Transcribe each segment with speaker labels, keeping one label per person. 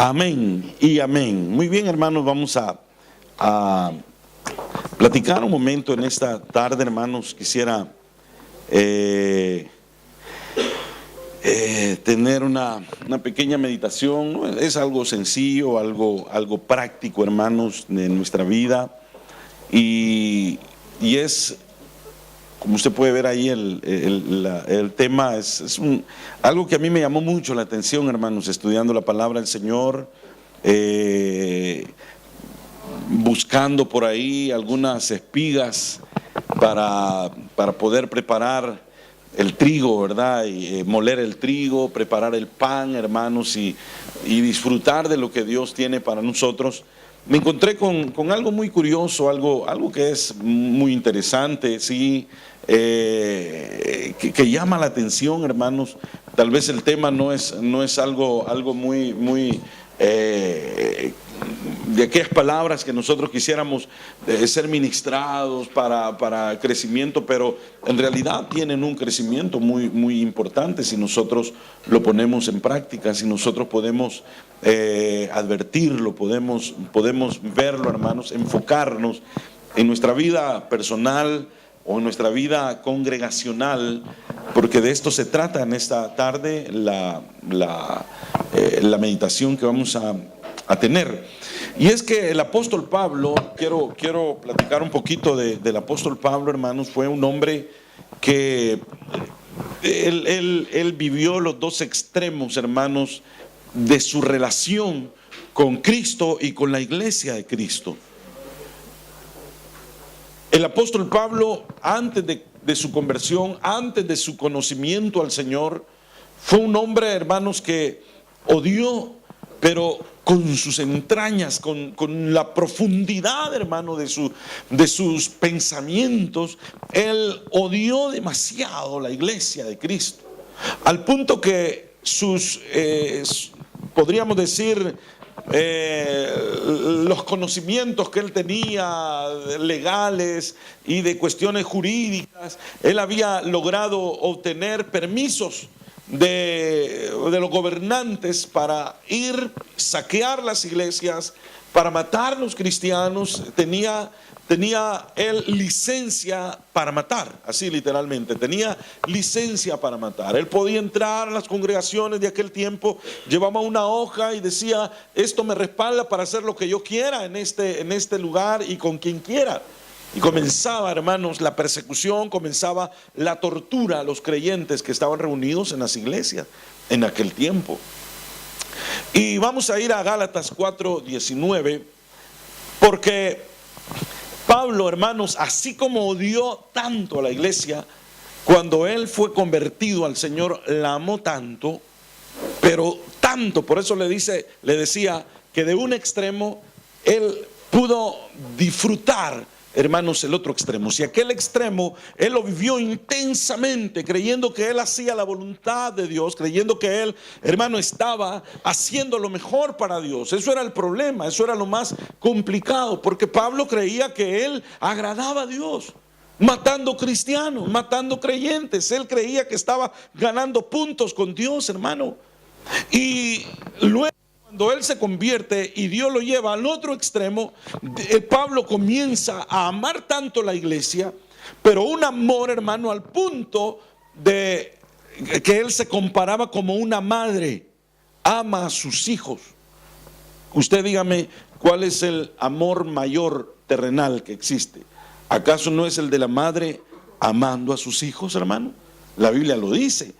Speaker 1: Amén y amén. Muy bien, hermanos, vamos a platicar un momento en esta tarde, hermanos. Quisiera tener una pequeña meditación, ¿no? Es algo sencillo, algo práctico, hermanos, de nuestra vida. Y es, como usted puede ver ahí, el tema es algo que a mí me llamó mucho la atención, hermanos, estudiando la palabra del Señor, buscando por ahí algunas espigas para poder preparar el trigo, ¿verdad? Y moler el trigo, preparar el pan, hermanos, y disfrutar de lo que Dios tiene para nosotros. Me encontré con algo muy curioso, algo que es muy interesante, sí, que llama la atención, hermanos. Tal vez el tema no es algo muy de aquellas palabras que nosotros quisiéramos ser ministrados para crecimiento, pero en realidad tienen un crecimiento muy importante si nosotros lo ponemos en práctica, si nosotros podemos advertirlo, podemos verlo, hermanos, enfocarnos en nuestra vida personal o en nuestra vida congregacional, porque de esto se trata en esta tarde la meditación que vamos a tener. Y es que el apóstol Pablo, quiero platicar un poquito del apóstol Pablo, hermanos. Fue un hombre que él vivió los dos extremos, hermanos, de su relación con Cristo y con la iglesia de Cristo. El apóstol Pablo, antes de su conversión, antes de su conocimiento al Señor, fue un hombre, hermanos, que odió, pero con sus entrañas, con la profundidad, hermano, de sus pensamientos, él odió demasiado la iglesia de Cristo, al punto que podríamos decir, los conocimientos que él tenía legales y de cuestiones jurídicas, él había logrado obtener permisos de los gobernantes para ir saquear las iglesias, para matar a los cristianos. Tenía él licencia para matar, así literalmente, tenía licencia para matar. Él podía entrar a las congregaciones de aquel tiempo, llevaba una hoja y decía: esto me respalda para hacer lo que yo quiera en este lugar y con quien quiera. Y comenzaba, hermanos, la persecución, comenzaba la tortura a los creyentes que estaban reunidos en las iglesias en aquel tiempo. Y vamos a ir a Gálatas 4:19, porque Pablo, hermanos, así como odió tanto a la iglesia, cuando él fue convertido al Señor, la amó tanto, pero tanto, por eso le decía que de un extremo él pudo disfrutar, hermanos, el otro extremo. Si aquel extremo él lo vivió intensamente, creyendo que él hacía la voluntad de Dios, creyendo que él, hermano, estaba haciendo lo mejor para Dios. Eso era el problema, eso era lo más complicado, porque Pablo creía que él agradaba a Dios, matando cristianos, matando creyentes. Él creía que estaba ganando puntos con Dios, hermano. Y luego, cuando él se convierte y Dios lo lleva al otro extremo, Pablo comienza a amar tanto la iglesia, pero un amor, hermano, al punto de que él se comparaba como una madre ama a sus hijos. Usted dígame, ¿cuál es el amor mayor terrenal que existe? ¿Acaso no es el de la madre amando a sus hijos, hermano? La Biblia lo dice.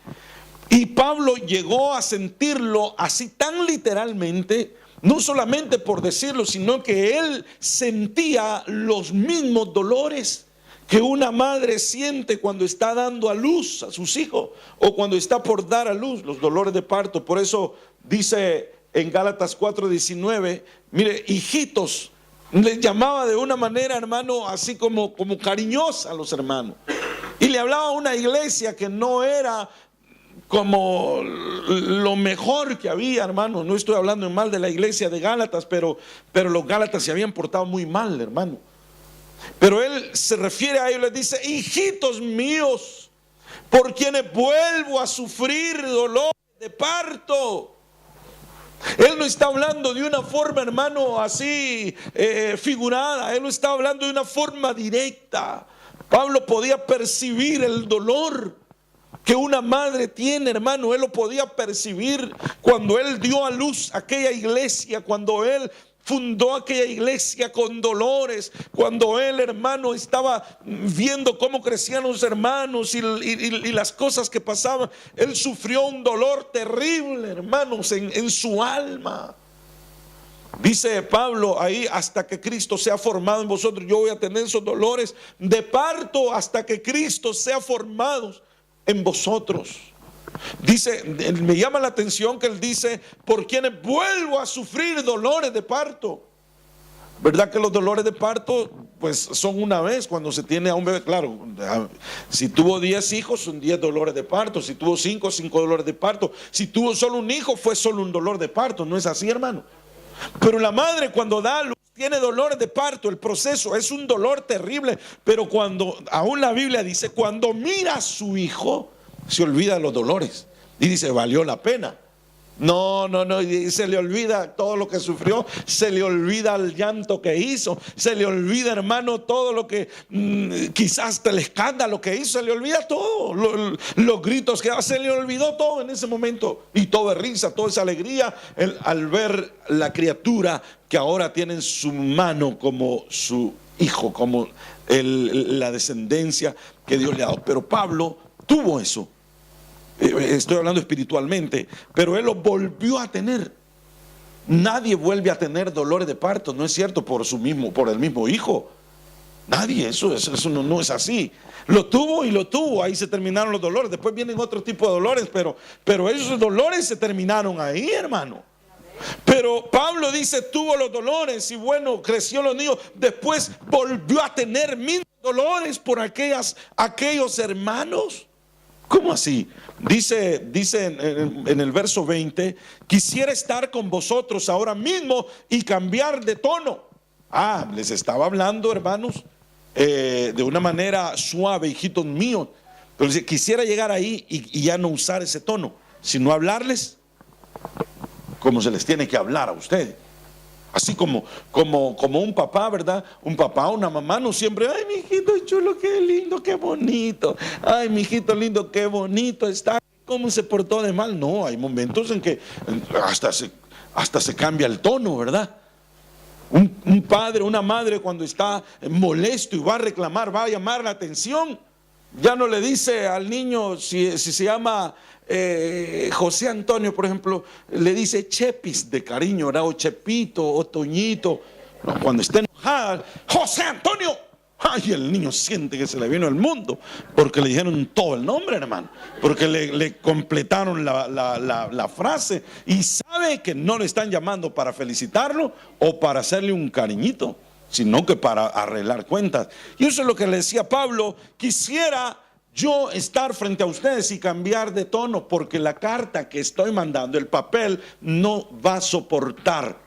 Speaker 1: Y Pablo llegó a sentirlo así tan literalmente, no solamente por decirlo, sino que él sentía los mismos dolores que una madre siente cuando está dando a luz a sus hijos o cuando está por dar a luz, los dolores de parto. Por eso dice en Gálatas 4:19, mire, hijitos, les llamaba de una manera, hermano, así como cariñosa a los hermanos. Y le hablaba a una iglesia que no era como lo mejor que había, hermano. No estoy hablando en mal de la iglesia de Gálatas, pero los Gálatas se habían portado muy mal, hermano. Pero él se refiere a ellos, les dice: hijitos míos, por quienes vuelvo a sufrir dolor de parto. Él no está hablando de una forma, hermano, así figurada. Él no está hablando de una forma directa. Pablo podía percibir el dolor que una madre tiene, hermano. Él lo podía percibir cuando él dio a luz aquella iglesia, cuando él fundó aquella iglesia con dolores, cuando él, hermano, estaba viendo cómo crecían los hermanos y las cosas que pasaban. Él sufrió un dolor terrible, hermanos, en su alma. Dice Pablo ahí: hasta que Cristo sea formado en vosotros. Yo voy a tener esos dolores de parto hasta que Cristo sea formado en vosotros. Dice, me llama la atención que él dice: por quienes vuelvo a sufrir dolores de parto. ¿Verdad que los dolores de parto pues son una vez cuando se tiene a un bebé? Claro, si tuvo 10 hijos son 10 dolores de parto. Si tuvo 5 dolores de parto. Si tuvo solo un hijo fue solo un dolor de parto. ¿No es así, hermano? Pero la madre, cuando da a luz, tiene dolores de parto. El proceso es un dolor terrible. Pero cuando, aún la Biblia dice, cuando mira a su hijo, se olvida de los dolores y dice: valió la pena. No, y se le olvida todo lo que sufrió, se le olvida el llanto que hizo, se le olvida, hermano, todo lo que quizás hasta el escándalo que hizo, se le olvida todo, los gritos que se le olvidó todo en ese momento, y todo es risa, todo es alegría al ver la criatura que ahora tiene en su mano como su hijo, como la descendencia que Dios le ha dado. Pero Pablo tuvo eso. Estoy hablando espiritualmente, pero él lo volvió a tener. Nadie vuelve a tener dolores de parto, no es cierto, por el mismo hijo. Nadie, eso no es así. Lo tuvo, ahí se terminaron los dolores. Después vienen otro tipo de dolores, pero esos dolores se terminaron ahí, hermano. Pero Pablo dice: tuvo los dolores y bueno, creció los niños. Después volvió a tener mil dolores por aquellos hermanos. ¿Cómo así? Dice en el verso 20: quisiera estar con vosotros ahora mismo y cambiar de tono. Les estaba hablando, hermanos, de una manera suave: hijitos míos. Pero dice: quisiera llegar ahí y ya no usar ese tono, sino hablarles como se les tiene que hablar a ustedes. Así como un papá, ¿verdad? Un papá, una mamá no siempre: ay, mi hijito chulo, qué lindo, qué bonito. Ay, mi hijito lindo, qué bonito está. ¿Cómo se portó de mal? No, hay momentos en que hasta se cambia el tono, ¿verdad? Un padre, una madre, cuando está molesto y va a reclamar, va a llamar la atención, ya no le dice al niño, si se llama José Antonio, por ejemplo, le dice Chepis de cariño, ¿verdad? O Chepito, o Toñito. No, cuando esté enojada: José Antonio. Ay, el niño siente que se le vino el mundo, porque le dijeron todo el nombre, hermano, porque le completaron la frase, y sabe que no le están llamando para felicitarlo o para hacerle un cariñito, sino que para arreglar cuentas. Y eso es lo que le decía Pablo: quisiera yo estar frente a ustedes y cambiar de tono, porque la carta que estoy mandando, el papel, no va a soportar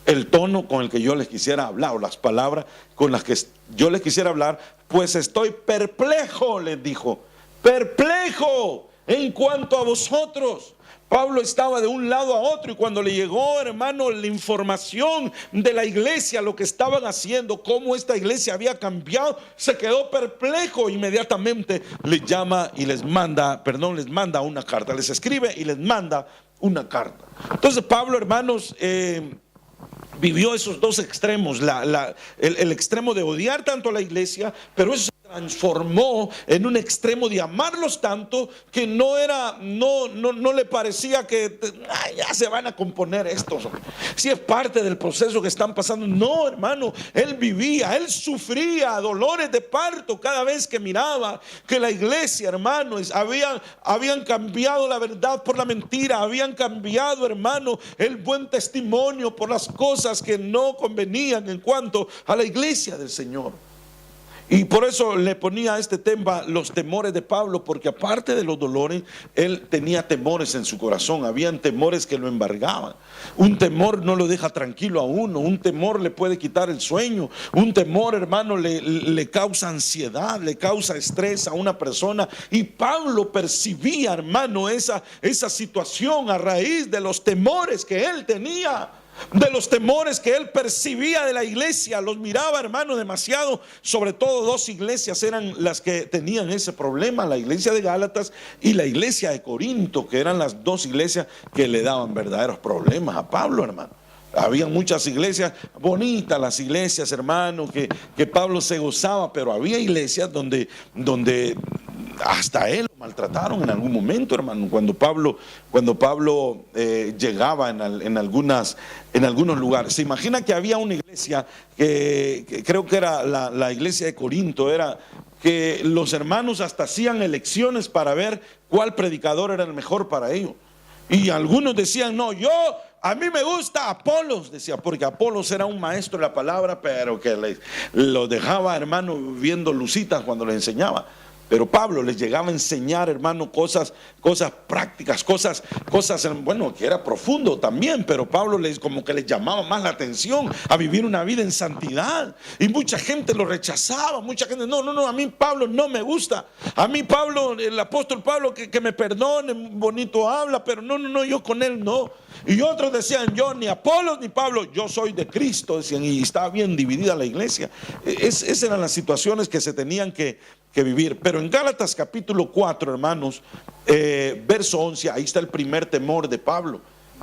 Speaker 1: el tono con el que yo les quisiera hablar, o las palabras con las que yo les quisiera hablar, pues estoy perplejo, les dijo, perplejo en cuanto a vosotros. Pablo estaba de un lado a otro, y cuando le llegó, hermano, la información de la iglesia, lo que estaban haciendo, cómo esta iglesia había cambiado, se quedó perplejo. Inmediatamente les llama y les manda una carta, les escribe y les manda una carta. Entonces Pablo, hermanos, vivió esos dos extremos, el extremo de odiar tanto a la iglesia, pero eso se transformó en un extremo de amarlos tanto que no le parecía que ya se van a componer estos. Si es parte del proceso que están pasando. No, hermano, él sufría dolores de parto cada vez que miraba que la iglesia, hermanos, habían cambiado la verdad por la mentira, habían cambiado, hermano, el buen testimonio por las cosas que no convenían en cuanto a la iglesia del Señor. Y por eso le ponía a este tema los temores de Pablo, porque aparte de los dolores, él tenía temores en su corazón. Habían temores que lo embargaban. Un temor no lo deja tranquilo a uno. Un temor le puede quitar el sueño. Un temor, hermano, le causa ansiedad, le causa estrés a una persona. Y Pablo percibía, hermano, esa situación a raíz de los temores que él tenía. De los temores que él percibía de la iglesia. Los miraba, hermano, demasiado. Sobre todo dos iglesias eran las que tenían ese problema: la iglesia de Gálatas y la iglesia de Corinto, que eran las dos iglesias que le daban verdaderos problemas a Pablo, hermano. Había muchas iglesias, bonitas las iglesias, hermano, que Pablo se gozaba, pero había iglesias donde hasta él lo maltrataron en algún momento, hermano. Cuando Pablo llegaba en algunos lugares. Se imagina que había una iglesia que creo que era la iglesia de Corinto, era que los hermanos hasta hacían elecciones para ver cuál predicador era el mejor para ellos. Y algunos decían: no, a mí me gusta Apolos, decía, porque Apolos era un maestro de la palabra, pero que lo dejaba, hermano, viendo lucitas cuando les enseñaba. Pero Pablo les llegaba a enseñar, hermano, cosas prácticas, cosas, bueno, que era profundo también, pero Pablo como que les llamaba más la atención a vivir una vida en santidad. Y mucha gente lo rechazaba, mucha gente: no, a mí Pablo no me gusta. A mí Pablo, el apóstol Pablo, que me perdone, bonito habla, pero no, yo con él no. Y otros decían: yo ni Apolos ni Pablo, yo soy de Cristo, decían, y estaba bien dividida la iglesia. Esas eran las situaciones que se tenían que vivir. Pero en Gálatas capítulo 4, hermanos, verso 11, ahí está el primer temor de Pablo.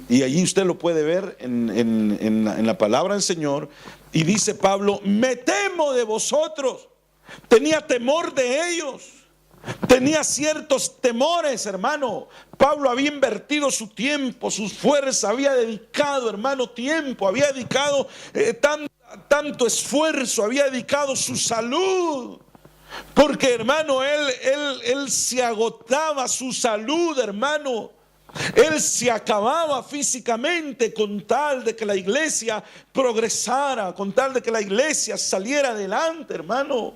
Speaker 1: Y allí usted lo puede ver en la palabra del Señor. Y dice Pablo: me temo de vosotros. Tenía temor de ellos. Tenía ciertos temores, hermano. Pablo había invertido su tiempo, sus fuerzas, había dedicado, hermano, tiempo, había dedicado tanto esfuerzo, había dedicado su salud. Porque, hermano, él se agotaba su salud, hermano. Él se acababa físicamente con tal de que la iglesia progresara, con tal de que la iglesia saliera adelante, hermano.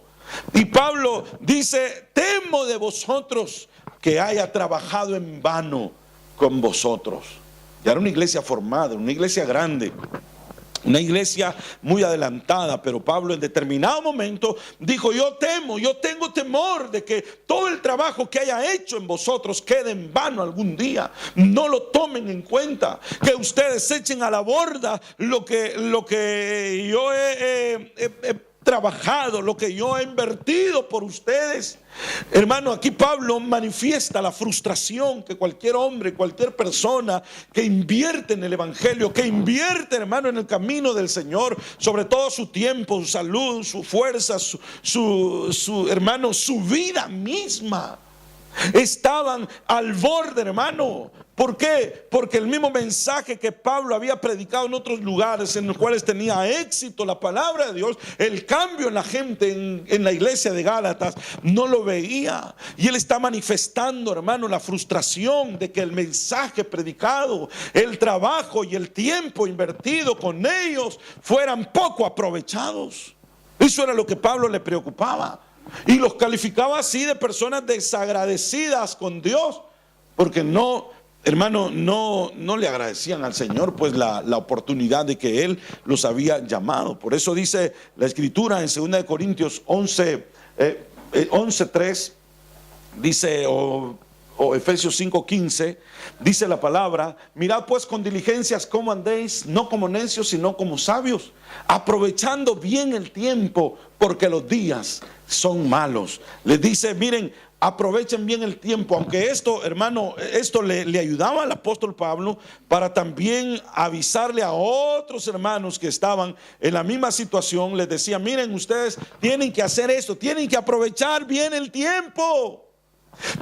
Speaker 1: Y Pablo dice: temo de vosotros que haya trabajado en vano con vosotros. Ya era una iglesia formada, una iglesia grande, una iglesia muy adelantada, pero Pablo en determinado momento dijo: yo tengo temor de que todo el trabajo que haya hecho en vosotros quede en vano algún día. No lo tomen en cuenta, que ustedes echen a la borda lo que yo he trabajado, lo que yo he invertido por ustedes. Hermano, aquí Pablo manifiesta la frustración que cualquier hombre, cualquier persona que invierte en el evangelio, que invierte, hermano, en el camino del Señor, sobre todo su tiempo, su salud, su fuerza, hermano, su vida misma, estaban al borde, hermano. ¿Por qué? Porque el mismo mensaje que Pablo había predicado en otros lugares en los cuales tenía éxito la palabra de Dios, el cambio en la gente en la iglesia de Gálatas no lo veía. Y él está manifestando, hermano, la frustración de que el mensaje predicado, el trabajo y el tiempo invertido con ellos fueran poco aprovechados. Eso era lo que Pablo le preocupaba. Y los calificaba así de personas desagradecidas con Dios, porque hermano, no le agradecían al Señor pues la oportunidad de que Él los había llamado. Por eso dice la Escritura en 2 Corintios 11:3, dice, o Efesios 5:15, dice la palabra: mirad pues con diligencias cómo andéis, no como necios, sino como sabios, aprovechando bien el tiempo, porque los días son malos. Les dice: miren, aprovechen bien el tiempo. Aunque esto, hermano, esto le ayudaba al apóstol Pablo para también avisarle a otros hermanos que estaban en la misma situación. Les decía: miren, ustedes tienen que hacer esto, tienen que aprovechar bien el tiempo.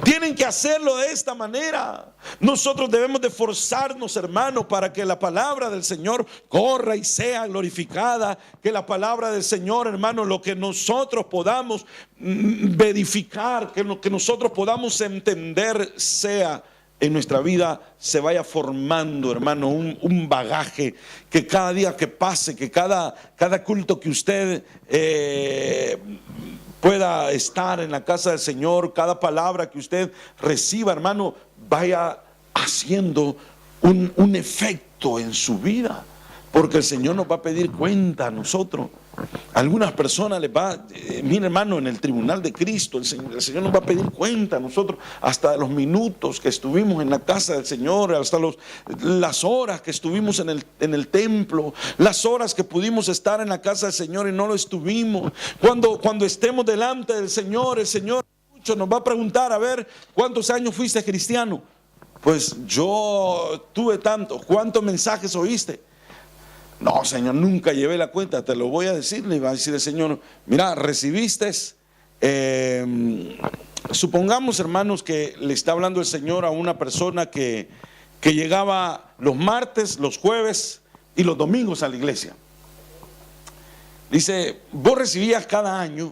Speaker 1: Tienen que hacerlo de esta manera. Nosotros debemos de esforzarnos, hermano, para que la palabra del Señor corra y sea glorificada. Que la palabra del Señor, hermano, lo que nosotros podamos verificar, que lo que nosotros podamos entender, sea en nuestra vida, se vaya formando, hermano, un bagaje, que cada día que pase, que cada culto que usted a estar en la casa del Señor, cada palabra que usted reciba, hermano, vaya haciendo un efecto en su vida, porque el Señor nos va a pedir cuenta a nosotros. Algunas personas les va, mire hermano, en el tribunal de Cristo, el Señor nos va a pedir cuenta a nosotros, hasta de los minutos que estuvimos en la casa del Señor, hasta las horas que estuvimos en el templo, las horas que pudimos estar en la casa del Señor y no lo estuvimos. Cuando estemos delante del Señor, el Señor nos va a preguntar: a ver, ¿cuántos años fuiste cristiano? Pues yo tuve tantos. ¿Cuántos mensajes oíste? No, Señor, nunca llevé la cuenta. Te lo voy a decir. Le va a decir el Señor: mira, recibiste, supongamos, hermanos, que le está hablando el Señor a una persona que llegaba los martes, los jueves y los domingos a la iglesia. Dice: vos recibías cada año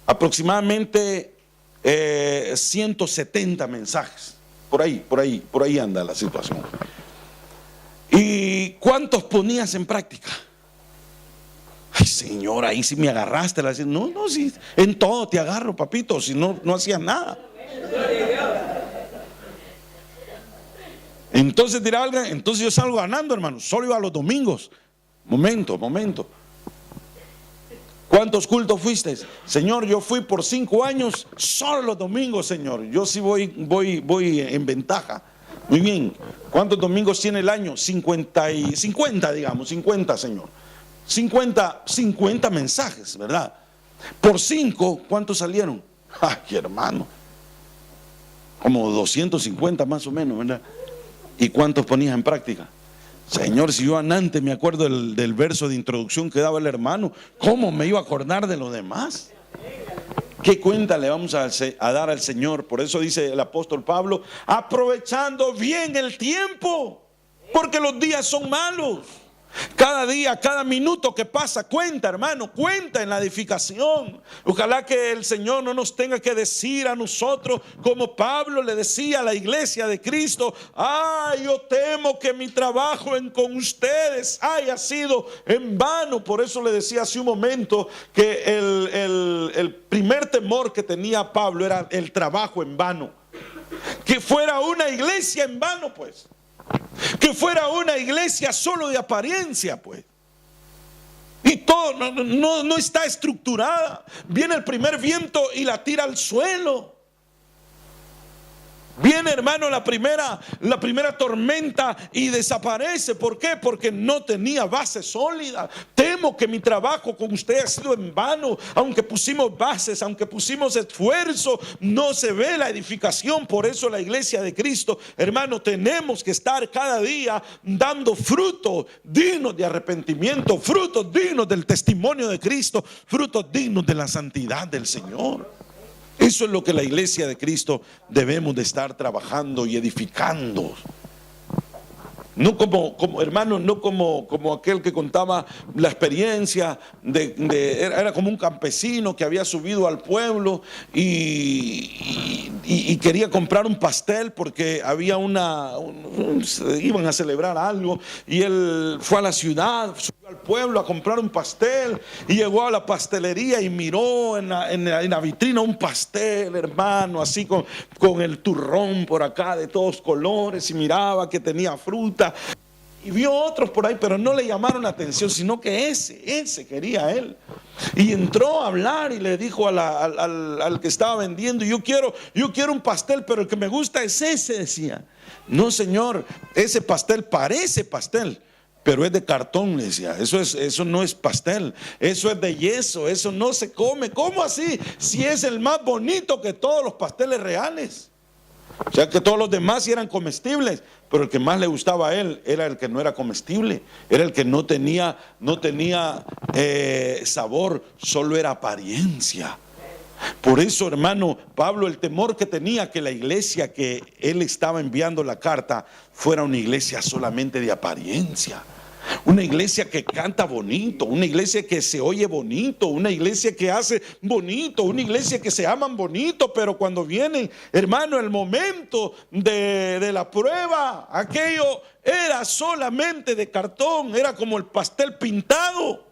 Speaker 1: aproximadamente 170 mensajes. Por ahí anda la situación. ¿Y cuántos ponías en práctica? Ay, Señor, ahí sí me agarraste. No, sí, en todo te agarro, papito. Si no hacías nada. Entonces dirá alguien: entonces yo salgo ganando, hermano. Solo iba a los domingos. Momento. ¿Cuántos cultos fuiste? Señor, yo fui por 5 años solo los domingos, Señor. Yo sí voy en ventaja. Muy bien. ¿Cuántos domingos tiene el año? 50, digamos, 50, Señor. 50 mensajes, ¿verdad? Por 5, ¿cuántos salieron? Ay, hermano, como 250 más o menos, ¿verdad? ¿Y cuántos ponías en práctica? Señor, si yo antes me acuerdo del verso de introducción que daba el hermano, ¿cómo me iba a acordar de lo demás? ¿Qué cuenta le vamos a dar al Señor? Por eso dice el apóstol Pablo: aprovechando bien el tiempo, porque los días son malos. Cada día, cada minuto que pasa cuenta, hermano, cuenta en la edificación. Ojalá que el Señor no nos tenga que decir a nosotros, como Pablo le decía a la iglesia de Cristo: ay, yo temo que mi trabajo con ustedes haya sido en vano. Por eso le decía hace un momento que el primer temor que tenía Pablo era el trabajo en vano. Que fuera una iglesia en vano, pues. Que fuera una iglesia solo de apariencia, pues. Y todo no está estructurada. Viene el primer viento y la tira al suelo. Viene, hermano, la primera tormenta y desaparece. ¿Por qué? Porque no tenía base sólida. Temo que mi trabajo con usted ha sido en vano. Aunque pusimos bases, aunque pusimos esfuerzo, no se ve la edificación. Por eso la iglesia de Cristo, hermano, tenemos que estar cada día dando frutos dignos de arrepentimiento, frutos dignos del testimonio de Cristo, frutos dignos de la santidad del Señor. Eso es lo que la iglesia de Cristo debemos de estar trabajando y edificando. No como hermano, no como aquel que contaba la experiencia era como un campesino que había subido al pueblo y quería comprar un pastel porque había iban a celebrar algo, y él fue a la ciudad, subió al pueblo a comprar un pastel y llegó a la pastelería y miró en la vitrina un pastel, hermano, así con el turrón por acá de todos colores, y miraba que tenía fruta. Y vio otros por ahí, pero no le llamaron la atención, sino que ese quería él. Y entró a hablar y le dijo al que estaba vendiendo: yo quiero un pastel, pero el que me gusta es ese, decía. No, señor, ese pastel parece pastel, pero es de cartón, le decía. Eso no es pastel, eso es de yeso, eso no se come. ¿Cómo así? Si es el más bonito que todos los pasteles reales. O sea que todos los demás sí eran comestibles, pero el que más le gustaba a él era el que no era comestible, era el que no tenía sabor, solo era apariencia. Por eso, hermano, Pablo, el temor que tenía que la iglesia que él estaba enviando la carta fuera una iglesia solamente de apariencia. Una iglesia que canta bonito, una iglesia que se oye bonito, una iglesia que hace bonito, una iglesia que se aman bonito, pero cuando viene, hermano, el momento de la prueba, aquello era solamente de cartón, era como el pastel pintado.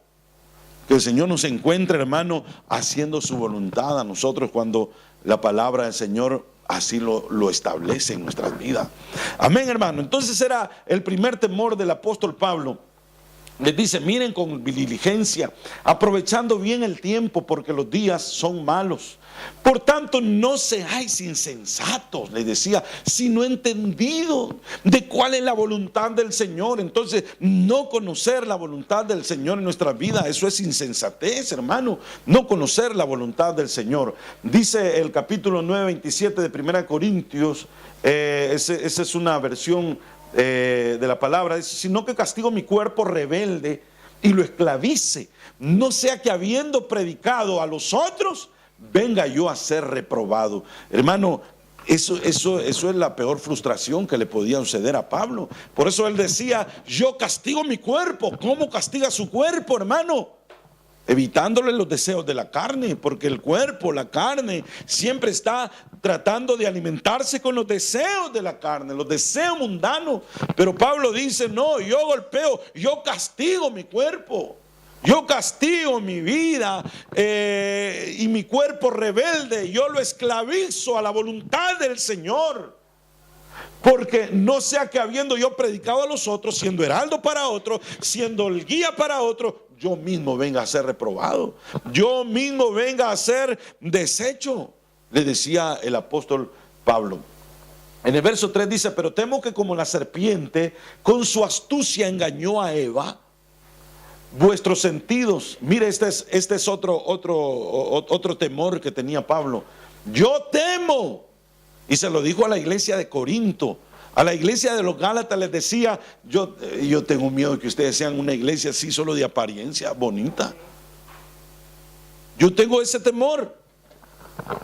Speaker 1: Que el Señor nos encuentre, hermano, haciendo su voluntad a nosotros cuando la palabra del Señor así lo establece en nuestras vidas. Amén, hermano. Entonces era el primer temor del apóstol Pablo. Les dice, miren con diligencia, aprovechando bien el tiempo, porque los días son malos. Por tanto, no seáis insensatos, les decía, sino entendidos de cuál es la voluntad del Señor. Entonces, no conocer la voluntad del Señor en nuestra vida, eso es insensatez, hermano. No conocer la voluntad del Señor. Dice el capítulo 9, 27 de 1 Corintios, esa es una versión de la palabra, dice, sino que castigo mi cuerpo rebelde y lo esclavice, no sea que habiendo predicado a los otros, venga yo a ser reprobado. Hermano, eso es la peor frustración que le podía suceder a Pablo. Por eso él decía, yo castigo mi cuerpo. ¿Cómo castiga su cuerpo, hermano? Evitándole los deseos de la carne, porque el cuerpo, la carne, siempre está tratando de alimentarse con los deseos de la carne, los deseos mundanos. Pero Pablo dice, no, yo golpeo, yo castigo mi cuerpo, yo castigo mi vida y mi cuerpo rebelde, yo lo esclavizo a la voluntad del Señor. Porque no sea que habiendo yo predicado a los otros, siendo heraldo para otro, siendo el guía para otro, yo mismo venga a ser reprobado, yo mismo venga a ser deshecho, le decía el apóstol Pablo. En el verso 3 dice, pero temo que como la serpiente con su astucia engañó a Eva, vuestros sentidos, mire, este es otro temor que tenía Pablo. Yo temo. Y se lo dijo a la iglesia de Corinto. A la iglesia de los Gálatas les decía, yo tengo miedo de que ustedes sean una iglesia así solo de apariencia bonita. Yo tengo ese temor.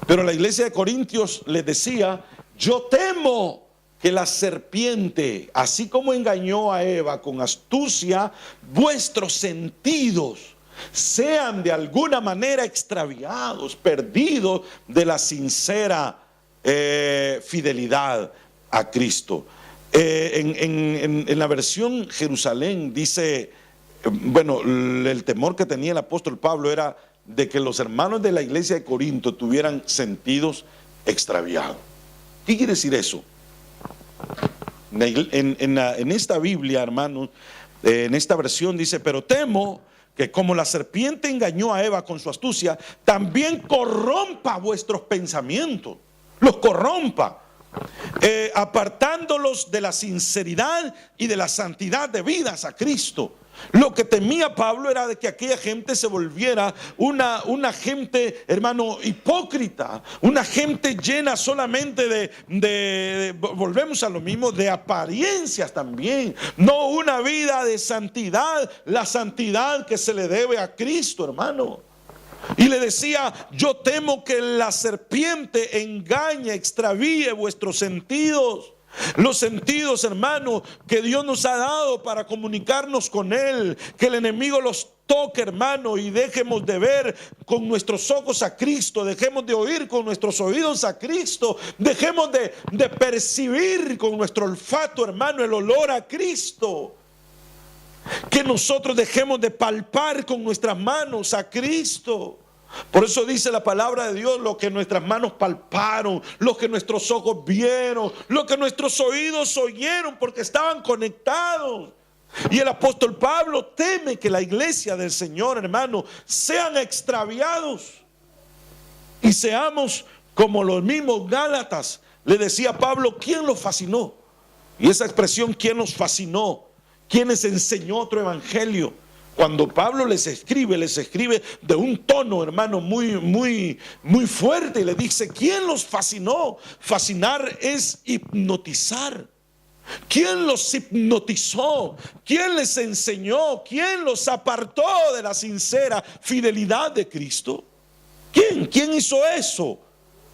Speaker 1: Pero la iglesia de Corintios les decía, yo temo que la serpiente, así como engañó a Eva con astucia, vuestros sentidos sean de alguna manera extraviados, perdidos de la sincera fidelidad a Cristo. En la versión Jerusalén dice, bueno, el temor que tenía el apóstol Pablo era de que los hermanos de la iglesia de Corinto tuvieran sentidos extraviados. ¿Qué quiere decir eso? En esta Biblia, hermanos, en esta versión dice, pero temo que como la serpiente engañó a Eva con su astucia, también corrompa vuestros pensamientos, los corrompa, apartándolos de la sinceridad y de la santidad debidas a Cristo. Lo que temía Pablo era de que aquella gente se volviera una gente, hermano, hipócrita, una gente llena solamente volvemos a lo mismo, de apariencias también, no una vida de santidad, la santidad que se le debe a Cristo, hermano. Y le decía, yo temo que la serpiente engañe, extravíe vuestros sentidos. Los sentidos, hermano, que Dios nos ha dado para comunicarnos con Él, que el enemigo los toque, hermano, y dejemos de ver con nuestros ojos a Cristo, dejemos de oír con nuestros oídos a Cristo, dejemos de percibir con nuestro olfato, hermano, el olor a Cristo. Que nosotros dejemos de palpar con nuestras manos a Cristo. Por eso dice la palabra de Dios, lo que nuestras manos palparon, lo que nuestros ojos vieron, lo que nuestros oídos oyeron, porque estaban conectados. Y el apóstol Pablo teme que la iglesia del Señor, hermano, sean extraviados y seamos como los mismos Gálatas. Le decía Pablo, ¿quién los fascinó? Y esa expresión, ¿quién los fascinó? ¿Quién les enseñó otro evangelio? Cuando Pablo les escribe de un tono, hermano, muy fuerte. Y le dice, ¿quién los fascinó? Fascinar es hipnotizar. ¿Quién los hipnotizó? ¿Quién les enseñó? ¿Quién los apartó de la sincera fidelidad de Cristo? ¿Quién hizo eso?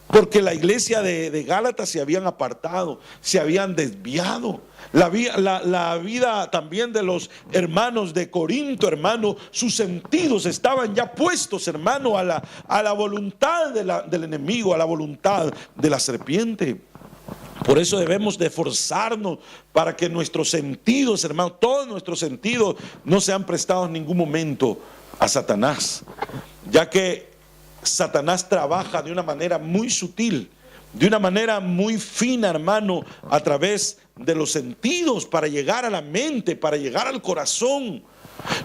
Speaker 1: Porque la iglesia de Gálatas se habían apartado, se habían desviado. La vida también de los hermanos de Corinto, hermano, sus sentidos estaban ya puestos, hermano, a la voluntad del enemigo, a la voluntad de la serpiente. Por eso debemos de esforzarnos para que nuestros sentidos, hermano, todos nuestros sentidos no sean prestados en ningún momento a Satanás, ya que Satanás trabaja de una manera muy sutil, de una manera muy fina, hermano, a través de los sentidos, para llegar a la mente, para llegar al corazón.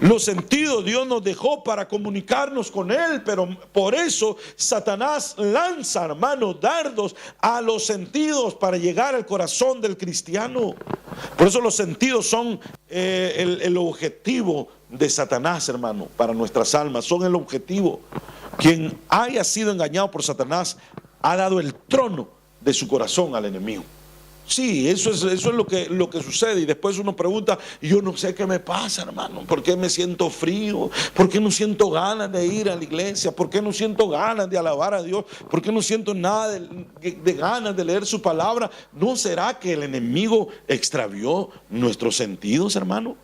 Speaker 1: Los sentidos Dios nos dejó para comunicarnos con Él, pero por eso Satanás lanza, hermano, dardos a los sentidos para llegar al corazón del cristiano. Por eso los sentidos son el objetivo de Satanás, hermano, para nuestras almas, son el objetivo. Quien haya sido engañado por Satanás ha dado el trono de su corazón al enemigo. Sí, eso es lo que sucede. Y después uno pregunta, yo no sé qué me pasa, hermano. ¿Por qué me siento frío? ¿Por qué no siento ganas de ir a la iglesia? ¿Por qué no siento ganas de alabar a Dios? ¿Por qué no siento nada de ganas de leer su palabra? ¿No será que el enemigo extravió nuestros sentidos, hermano?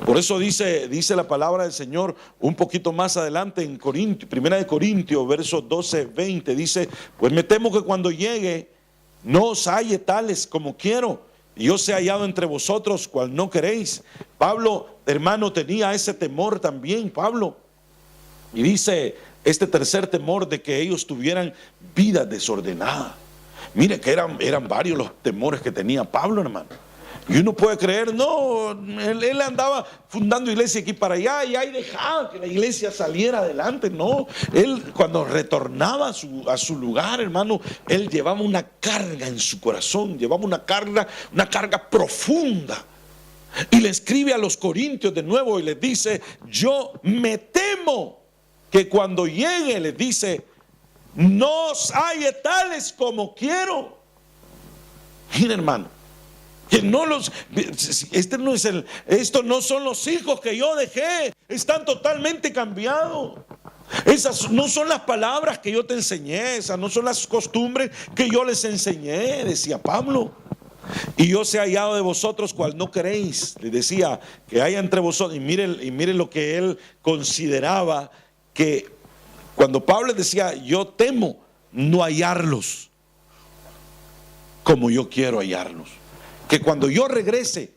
Speaker 1: Por eso dice la palabra del Señor un poquito más adelante en Corintios, 1 Corintios, versos 12, 20, dice: pues me temo que cuando llegue no os halle tales como quiero, y yo sea hallado entre vosotros cual no queréis. Pablo, hermano, tenía ese temor también, Pablo. Y dice este tercer temor de que ellos tuvieran vida desordenada. Mire que eran varios los temores que tenía Pablo, hermano. Y uno puede creer, no, él andaba fundando iglesia aquí para allá y ahí dejaba que la iglesia saliera adelante. No, él cuando retornaba a su lugar, hermano, él llevaba una carga en su corazón, llevaba una carga profunda. Y le escribe a los corintios de nuevo y les dice: yo me temo que cuando llegue, les dice, no os halle tales como quiero. Mira, hermano, que no estos no son los hijos que yo dejé, están totalmente cambiados. Esas no son las palabras que yo te enseñé, esas no son las costumbres que yo les enseñé, decía Pablo. Y yo sé hallado de vosotros cual no queréis, les decía, que haya entre vosotros. Y miren lo que él consideraba, que cuando Pablo decía, yo temo no hallarlos como yo quiero hallarlos. Que cuando yo regrese,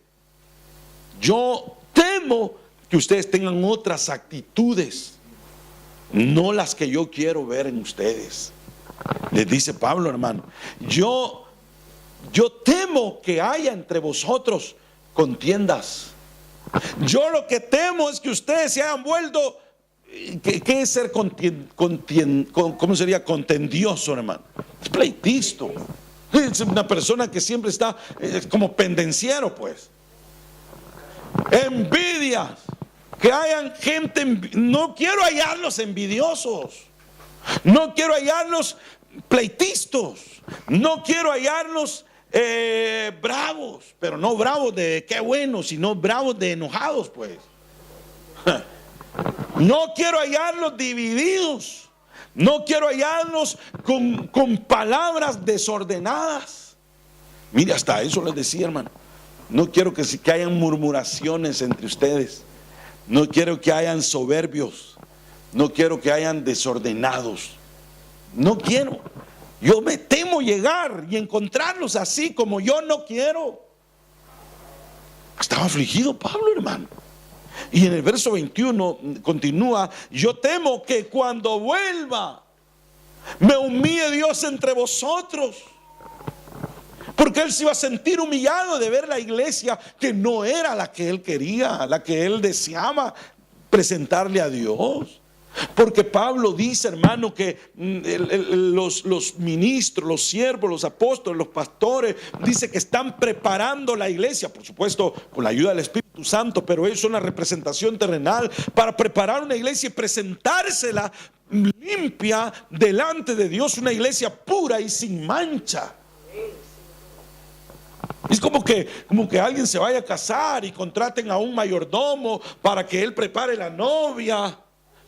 Speaker 1: yo temo que ustedes tengan otras actitudes, no las que yo quiero ver en ustedes. Les dice Pablo, hermano, yo temo que haya entre vosotros contiendas. Yo lo que temo es que ustedes se hayan vuelto, ¿qué es ser ¿cómo sería? Contendioso, hermano. Es pleitisto. Es una persona que siempre está como pendenciero, pues. Envidias. Que hayan gente, no quiero hallarlos envidiosos. No quiero hallarlos pleitistas. No quiero hallarlos bravos. Pero no bravos de qué bueno, sino bravos de enojados, pues. No quiero hallarlos divididos. No quiero hallarlos con palabras desordenadas. Mire, hasta eso les decía, hermano. No quiero que hayan murmuraciones entre ustedes. No quiero que hayan soberbios. No quiero que hayan desordenados. No quiero. Yo me temo llegar y encontrarlos así como yo no quiero. Estaba afligido Pablo, hermano. Y en el verso 21 continúa: yo temo que cuando vuelva me humille Dios entre vosotros. Porque él se iba a sentir humillado de ver la iglesia que no era la que él quería, la que él deseaba presentarle a Dios. Porque Pablo dice, hermano, que los ministros, los siervos, los apóstoles, los pastores, dice que están preparando la iglesia, por supuesto con la ayuda del Espíritu Santo, pero eso es una representación terrenal para preparar una iglesia y presentársela limpia delante de Dios, una iglesia pura y sin mancha. Es como que alguien se vaya a casar y contraten a un mayordomo para que él prepare la novia.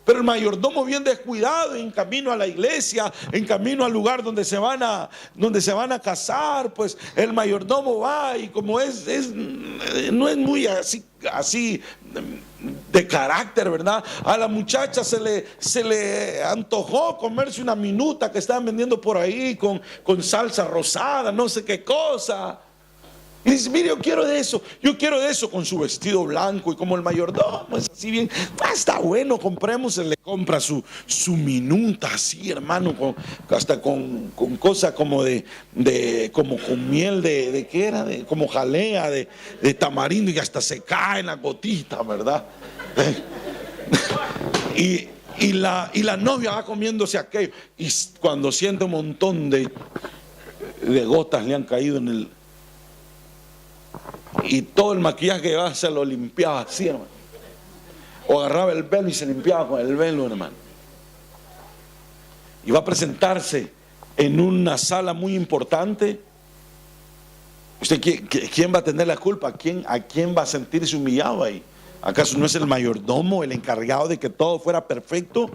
Speaker 1: Pero el mayordomo bien descuidado, en camino a la iglesia, en camino al lugar donde se van a casar, pues el mayordomo va y como no es muy así de carácter, ¿verdad? A la muchacha se le antojó comerse una minuta que estaban vendiendo por ahí con salsa rosada, no sé qué cosa. Y dice, mire, yo quiero de eso, con su vestido blanco y como el mayordomo, es así bien, está bueno, compremos, le compra su minuta así, hermano, hasta con cosas como como con miel de ¿qué era? Como jalea de tamarindo, y hasta se cae en la gotita, ¿verdad? Y la novia va comiéndose aquello, y cuando siente un montón de gotas le han caído en el... Y todo el maquillaje que llevaba se lo limpiaba así, hermano. O agarraba el velo y se limpiaba con el velo, hermano. Y va a presentarse en una sala muy importante. ¿Usted quién va a tener la culpa? ¿A quién va a sentirse humillado ahí? ¿Acaso no es el mayordomo el encargado de que todo fuera perfecto?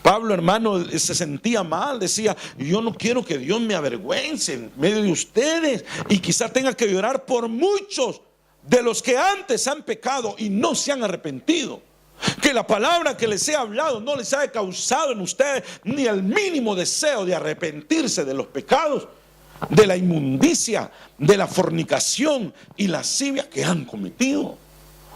Speaker 1: Pablo, hermano, se sentía mal, decía, yo no quiero que Dios me avergüence en medio de ustedes, y quizás tenga que llorar por muchos de los que antes han pecado y no se han arrepentido. Que la palabra que les he hablado no les haya causado en ustedes ni el mínimo deseo de arrepentirse de los pecados, de la inmundicia, de la fornicación y lascivia que han cometido.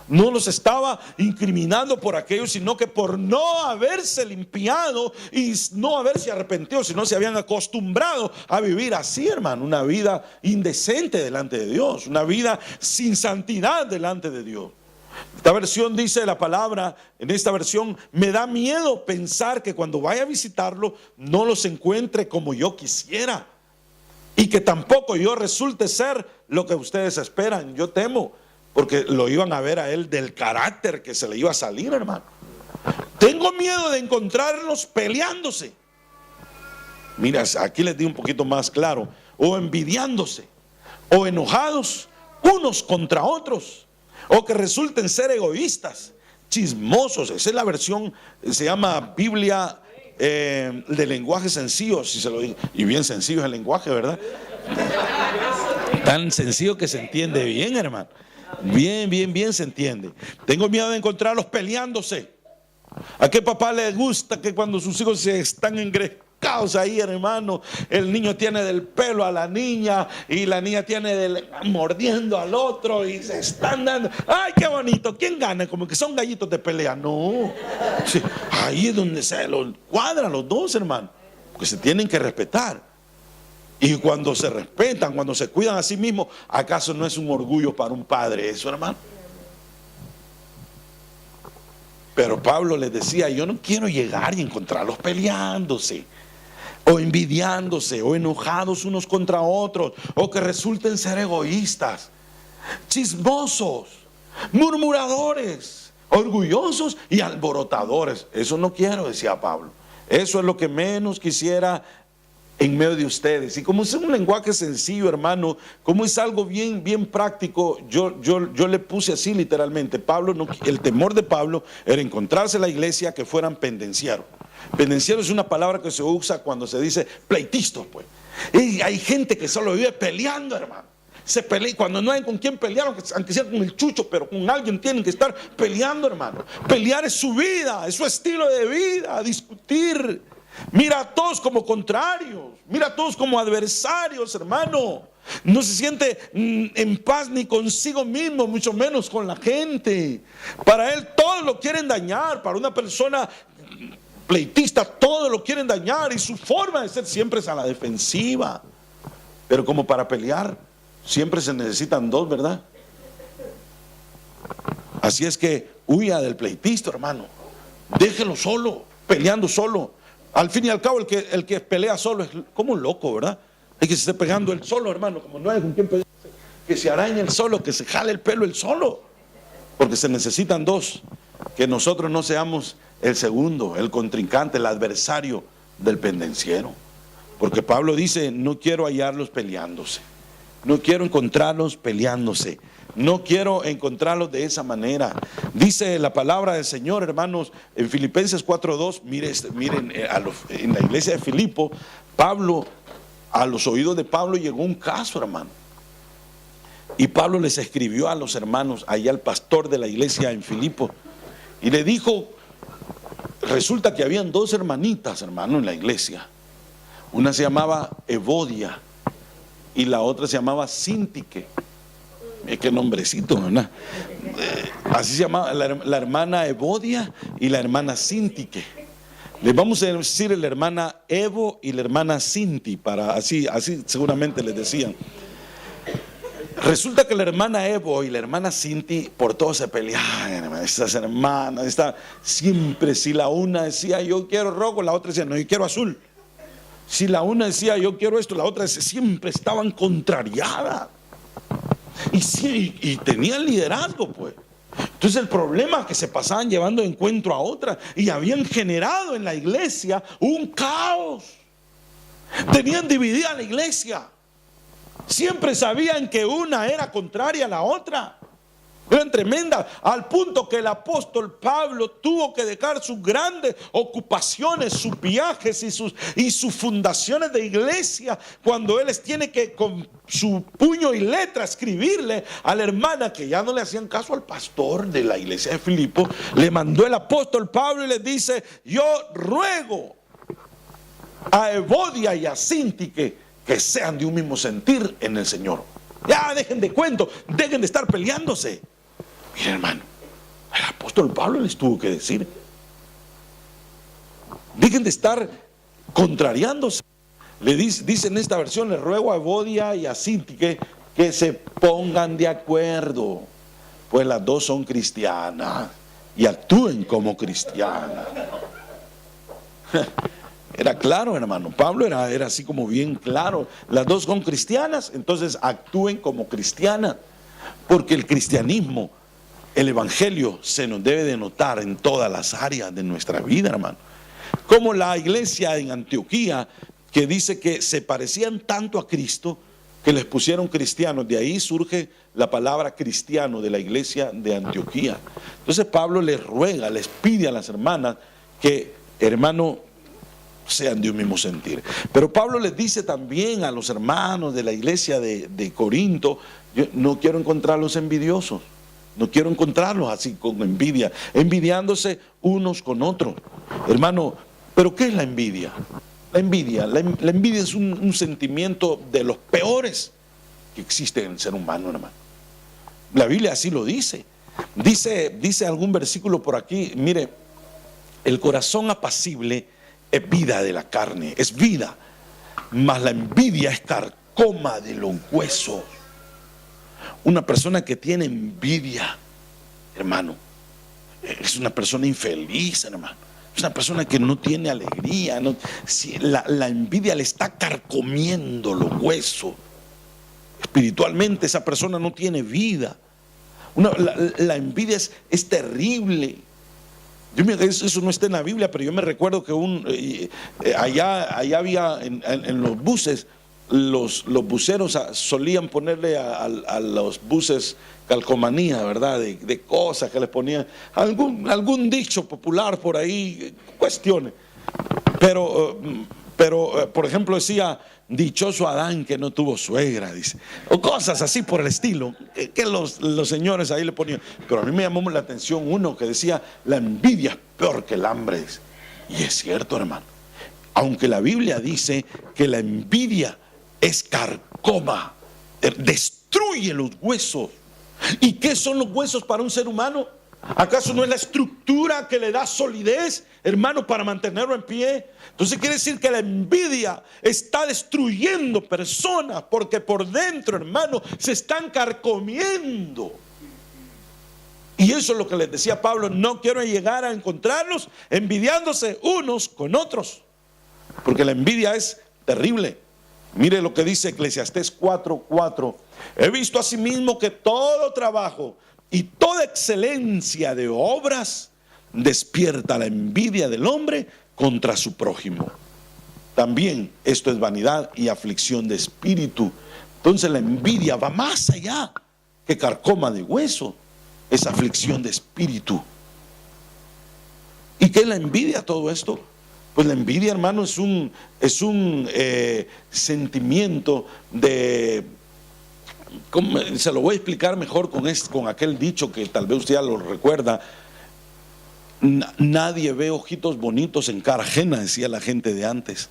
Speaker 1: No los estaba incriminando por aquello, sino que por no haberse limpiado y no haberse arrepentido, sino se habían acostumbrado a vivir así, hermano, una vida indecente delante de Dios, una vida sin santidad delante de Dios. Esta versión dice la palabra, en esta versión, me da miedo pensar que cuando vaya a visitarlo no los encuentre como yo quisiera, y que tampoco yo resulte ser lo que ustedes esperan. Yo temo, porque lo iban a ver a él del carácter que se le iba a salir, hermano. Tengo miedo de encontrarlos peleándose. Mira, aquí les di un poquito más claro. O envidiándose, o enojados unos contra otros, o que resulten ser egoístas, chismosos. Esa es la versión, se llama Biblia de lenguaje sencillo, si se lo digo. Y bien sencillo es el lenguaje, ¿verdad? Tan sencillo que se entiende bien, hermano. Bien se entiende. Tengo miedo de encontrarlos peleándose. ¿A qué papá le gusta que cuando sus hijos se están engrescados ahí, hermano, el niño tiene del pelo a la niña y la niña tiene mordiendo al otro y se están dando? ¡Ay, qué bonito! ¿Quién gana? Como que son gallitos de pelea. No, sí, ahí es donde se los cuadran los dos, hermano, porque se tienen que respetar. Y cuando se respetan, cuando se cuidan a sí mismos, ¿acaso no es un orgullo para un padre eso, hermano? Pero Pablo les decía, yo no quiero llegar y encontrarlos peleándose, o envidiándose, o enojados unos contra otros, o que resulten ser egoístas, chismosos, murmuradores, orgullosos y alborotadores. Eso no quiero, decía Pablo. Eso es lo que menos quisiera en medio de ustedes. Y como es un lenguaje sencillo, hermano, como es algo bien práctico, yo le puse así literalmente. Pablo el temor de Pablo era encontrarse en la iglesia que fueran pendencieros. Pendenciero es una palabra que se usa cuando se dice pleitistas, pues. Y hay gente que solo vive peleando, hermano. Se pelea, cuando no hay con quién pelear, aunque sea con el chucho, pero con alguien tienen que estar peleando, hermano. Pelear es su vida, es su estilo de vida, discutir. Mira a todos como contrarios, mira a todos como adversarios, hermano. No se siente en paz ni consigo mismo, mucho menos con la gente. Para él todos lo quieren dañar. Para una persona pleitista todos lo quieren dañar, y su forma de ser siempre es a la defensiva. Pero como para pelear siempre se necesitan dos, ¿verdad? Así es que huya del pleitista, hermano. Déjelo solo, peleando solo. Al fin y al cabo, el que pelea solo es como un loco, ¿verdad? Es que se esté pegando él solo, hermano, como no hay con quien pelear, que se arañe el solo, que se jale el pelo el solo, porque se necesitan dos. Que nosotros no seamos el segundo, el contrincante, el adversario del pendenciero. Porque Pablo dice, no quiero hallarlos peleándose, no quiero encontrarlos peleándose, no quiero encontrarlos de esa manera. Dice la palabra del Señor, hermanos, en Filipenses 4:2. Miren, en la iglesia de Filipo, Pablo, a los oídos de Pablo llegó un caso, hermano. Y Pablo les escribió a los hermanos, allá al pastor de la iglesia en Filipo, y le dijo, resulta que habían dos hermanitas, hermano, en la iglesia. Una se llamaba Evodia y la otra se llamaba Síntique. qué nombrecito, ¿verdad? Así se llamaba la hermana Evodia y la hermana Sintique. Les vamos a decir la hermana Evo y la hermana Sinti, para así seguramente les decían. Resulta que la hermana Evo y la hermana Sinti por todo se peleaban. Estas hermanas, siempre, si la una decía yo quiero rojo, la otra decía no, yo quiero azul. Si la una decía yo quiero esto, la otra decía, siempre estaban contrariadas. Y tenían liderazgo, pues. Entonces el problema es que se pasaban llevando de encuentro a otra y habían generado en la iglesia un caos. Tenían dividida la iglesia. Siempre sabían que una era contraria a la otra. Eran tremendas, al punto que el apóstol Pablo tuvo que dejar sus grandes ocupaciones, sus viajes y sus fundaciones de iglesia, cuando él les tiene que con su puño y letra escribirle a la hermana que ya no le hacían caso al pastor de la iglesia de Filipo. Le mandó el apóstol Pablo y les dice: yo ruego a Evodia y a Sintique que sean de un mismo sentir en el Señor. Ya dejen de cuento, dejen de estar peleándose. Miren, hermano, el apóstol Pablo les tuvo que decir: dejen de estar contrariándose. Le dice en esta versión: le ruego a Evodia y a Sintique que se pongan de acuerdo, pues las dos son cristianas y actúen como cristianas. Era claro, hermano. Pablo era así como bien claro. Las dos son cristianas, entonces actúen como cristianas. Porque el cristianismo, el evangelio, se nos debe de notar en todas las áreas de nuestra vida, hermano. Como la iglesia en Antioquía, que dice que se parecían tanto a Cristo que les pusieron cristianos. De ahí surge la palabra cristiano de la iglesia de Antioquía. Entonces Pablo les ruega, les pide a las hermanas que, hermano, sean de un mismo sentir. Pero Pablo les dice también a los hermanos de la iglesia de Corinto: yo no quiero encontrarlos envidiosos, no quiero encontrarlos así con envidia, envidiándose unos con otros. Hermano, ¿pero qué es la envidia? La envidia es un sentimiento de los peores que existe en el ser humano, hermano. La Biblia así lo dice. Dice algún versículo por aquí, mire: el corazón apacible es vida de la carne, es vida, mas la envidia es carcoma de los huesos. Una persona que tiene envidia, hermano, es una persona infeliz, hermano. Es una persona que no tiene alegría. La envidia le está carcomiendo los huesos. Espiritualmente esa persona no tiene vida. La envidia es terrible. Eso no está en la Biblia, pero yo me recuerdo que allá había en los buses, los buceros solían ponerle a los buses calcomanía, ¿verdad? De cosas que les ponían, algún dicho popular por ahí, cuestiones. Pero por ejemplo decía: dichoso Adán que no tuvo suegra, dice, o cosas así por el estilo, que los señores ahí le ponían. Pero a mí me llamó la atención uno que decía: la envidia es peor que el hambre. Y es cierto, hermano. Aunque la Biblia dice que la envidia es carcoma, destruye los huesos. ¿Y qué son los huesos para un ser humano? ¿Acaso no es la estructura que le da solidez, hermano, para mantenerlo en pie? Entonces quiere decir que la envidia está destruyendo personas, porque por dentro, hermano, se están carcomiendo. Y eso es lo que les decía Pablo: no quiero llegar a encontrarlos envidiándose unos con otros, porque la envidia es terrible. Mire lo que dice Eclesiastés 4:4: he visto asimismo que todo trabajo y toda excelencia de obras despierta la envidia del hombre contra su prójimo. También esto es vanidad y aflicción de espíritu. Entonces la envidia va más allá que carcoma de hueso, es aflicción de espíritu. ¿Y qué es la envidia? Todo esto, pues la envidia, hermano, es un sentimiento de... Se lo voy a explicar mejor con aquel dicho que tal vez usted ya lo recuerda: nadie ve ojitos bonitos en cara ajena, decía la gente de antes.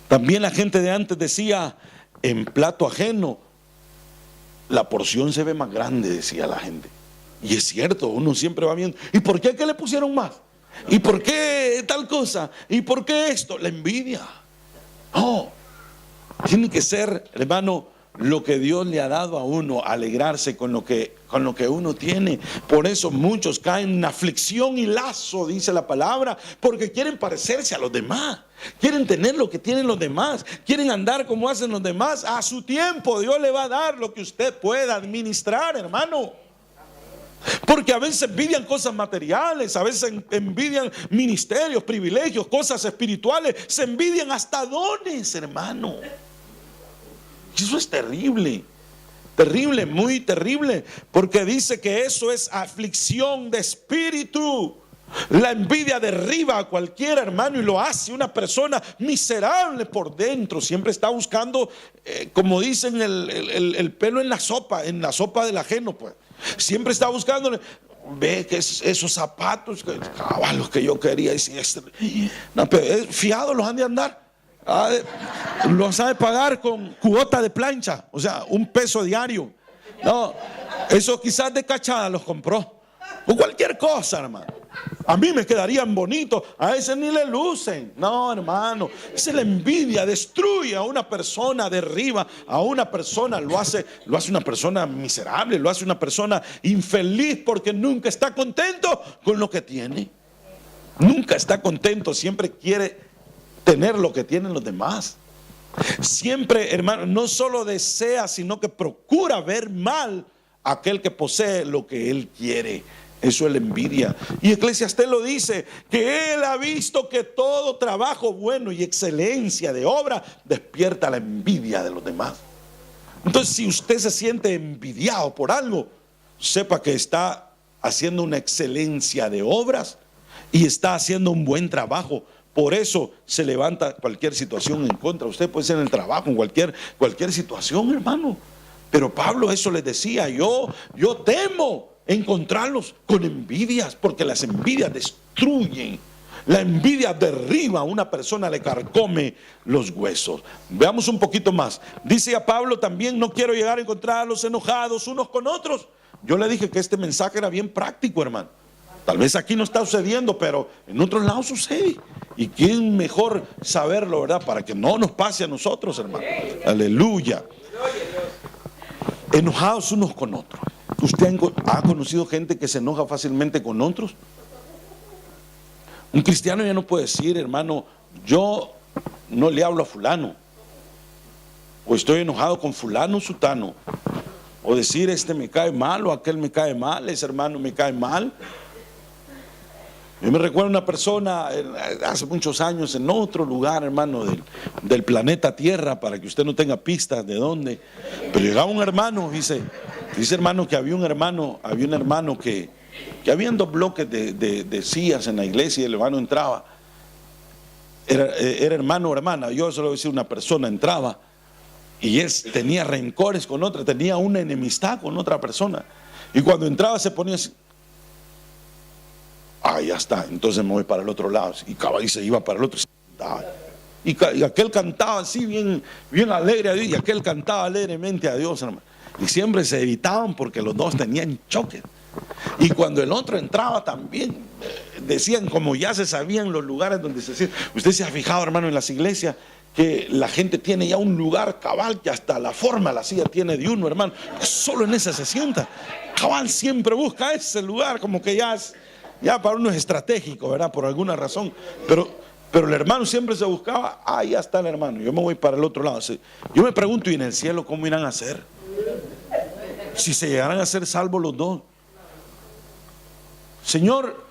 Speaker 1: También la gente de antes decía: en plato ajeno la porción se ve más grande, decía la gente. Y es cierto, uno siempre va viendo, ¿y por qué que le pusieron más? ¿Y por qué tal cosa? ¿Y por qué esto? La envidia. No, tiene que ser, hermano, lo que Dios le ha dado a uno, alegrarse con lo que uno tiene. Por eso muchos caen en aflicción y lazo, dice la palabra, porque quieren parecerse a los demás, quieren tener lo que tienen los demás, quieren andar como hacen los demás. A su tiempo Dios le va a dar lo que usted pueda administrar, hermano. Porque a veces envidian cosas materiales, a veces envidian ministerios, privilegios, cosas espirituales, se envidian hasta dones, hermano. Y eso es terrible, terrible, muy terrible, porque dice que eso es aflicción de espíritu. La envidia derriba a cualquier hermano y lo hace una persona miserable por dentro. Siempre está buscando, como dicen, el pelo en la sopa del ajeno, pues. Siempre está buscando, ve que esos zapatos, los que yo quería, no, pero fiados los han de andar. Lo sabe pagar con cuota de plancha, o sea, $1 diario. No, eso quizás de cachada los compró, o cualquier cosa, hermano. A mí me quedarían bonitos, a ese ni le lucen. No, hermano, esa es la envidia, destruye a una persona, derriba a una persona, lo hace una persona miserable, lo hace una persona infeliz, porque nunca está contento con lo que tiene. Nunca está contento, siempre quiere tener lo que tienen los demás. Siempre, hermano, no solo desea, sino que procura ver mal a aquel que posee lo que él quiere. Eso es la envidia. Y Eclesiastés lo dice, que él ha visto que todo trabajo bueno y excelencia de obra despierta la envidia de los demás. Entonces, si usted se siente envidiado por algo, sepa que está haciendo una excelencia de obras y está haciendo un buen trabajo. Por eso se levanta cualquier situación en contra. Usted puede ser en el trabajo, en cualquier situación, hermano. Pero Pablo eso les decía, yo temo encontrarlos con envidias, porque las envidias destruyen. La envidia derriba a una persona, le carcome los huesos. Veamos un poquito más. Dice a Pablo también, no quiero llegar a encontrarlos enojados unos con otros. Yo le dije que este mensaje era bien práctico, hermano. Tal vez aquí no está sucediendo, pero en otros lados sucede. Y quién mejor saberlo, ¿verdad? Para que no nos pase a nosotros, hermano. Aleluya. Enojados unos con otros. ¿Usted ha conocido gente que se enoja fácilmente con otros? Un cristiano ya no puede decir, hermano, yo no le hablo a fulano, o estoy enojado con fulano, sutano, o decir, este me cae mal, o aquel me cae mal, ese hermano me cae mal. Yo me recuerdo una persona hace muchos años en otro lugar, hermano, del planeta Tierra, para que usted no tenga pistas de dónde. Pero llegaba un hermano, dice hermano que había un hermano que habían 2 bloques de sillas en la iglesia y el hermano entraba. Era hermano o hermana, yo solo voy a decir una persona, entraba y él tenía rencores con otra, tenía una enemistad con otra persona. Y cuando entraba se ponía así. Ya está, entonces me voy para el otro lado. Y se iba para el otro. Y aquel cantaba así bien alegre a Dios, y aquel cantaba alegremente a Dios, hermano. Y siempre se evitaban porque los dos tenían choque. Y cuando el otro entraba también, decían, como ya se sabían los lugares donde se hacía. Usted se ha fijado, hermano, en las iglesias, que la gente tiene ya un lugar cabal, que hasta la forma la silla tiene de uno, hermano. Solo en esa se sienta. Cabal siempre busca ese lugar, como que ya para uno es estratégico, ¿verdad? Por alguna razón. Pero el hermano siempre se buscaba, ya está el hermano, yo me voy para el otro lado. Yo me pregunto, ¿y en el cielo cómo irán a hacer? Si se llegaran a ser salvos los dos. Señor,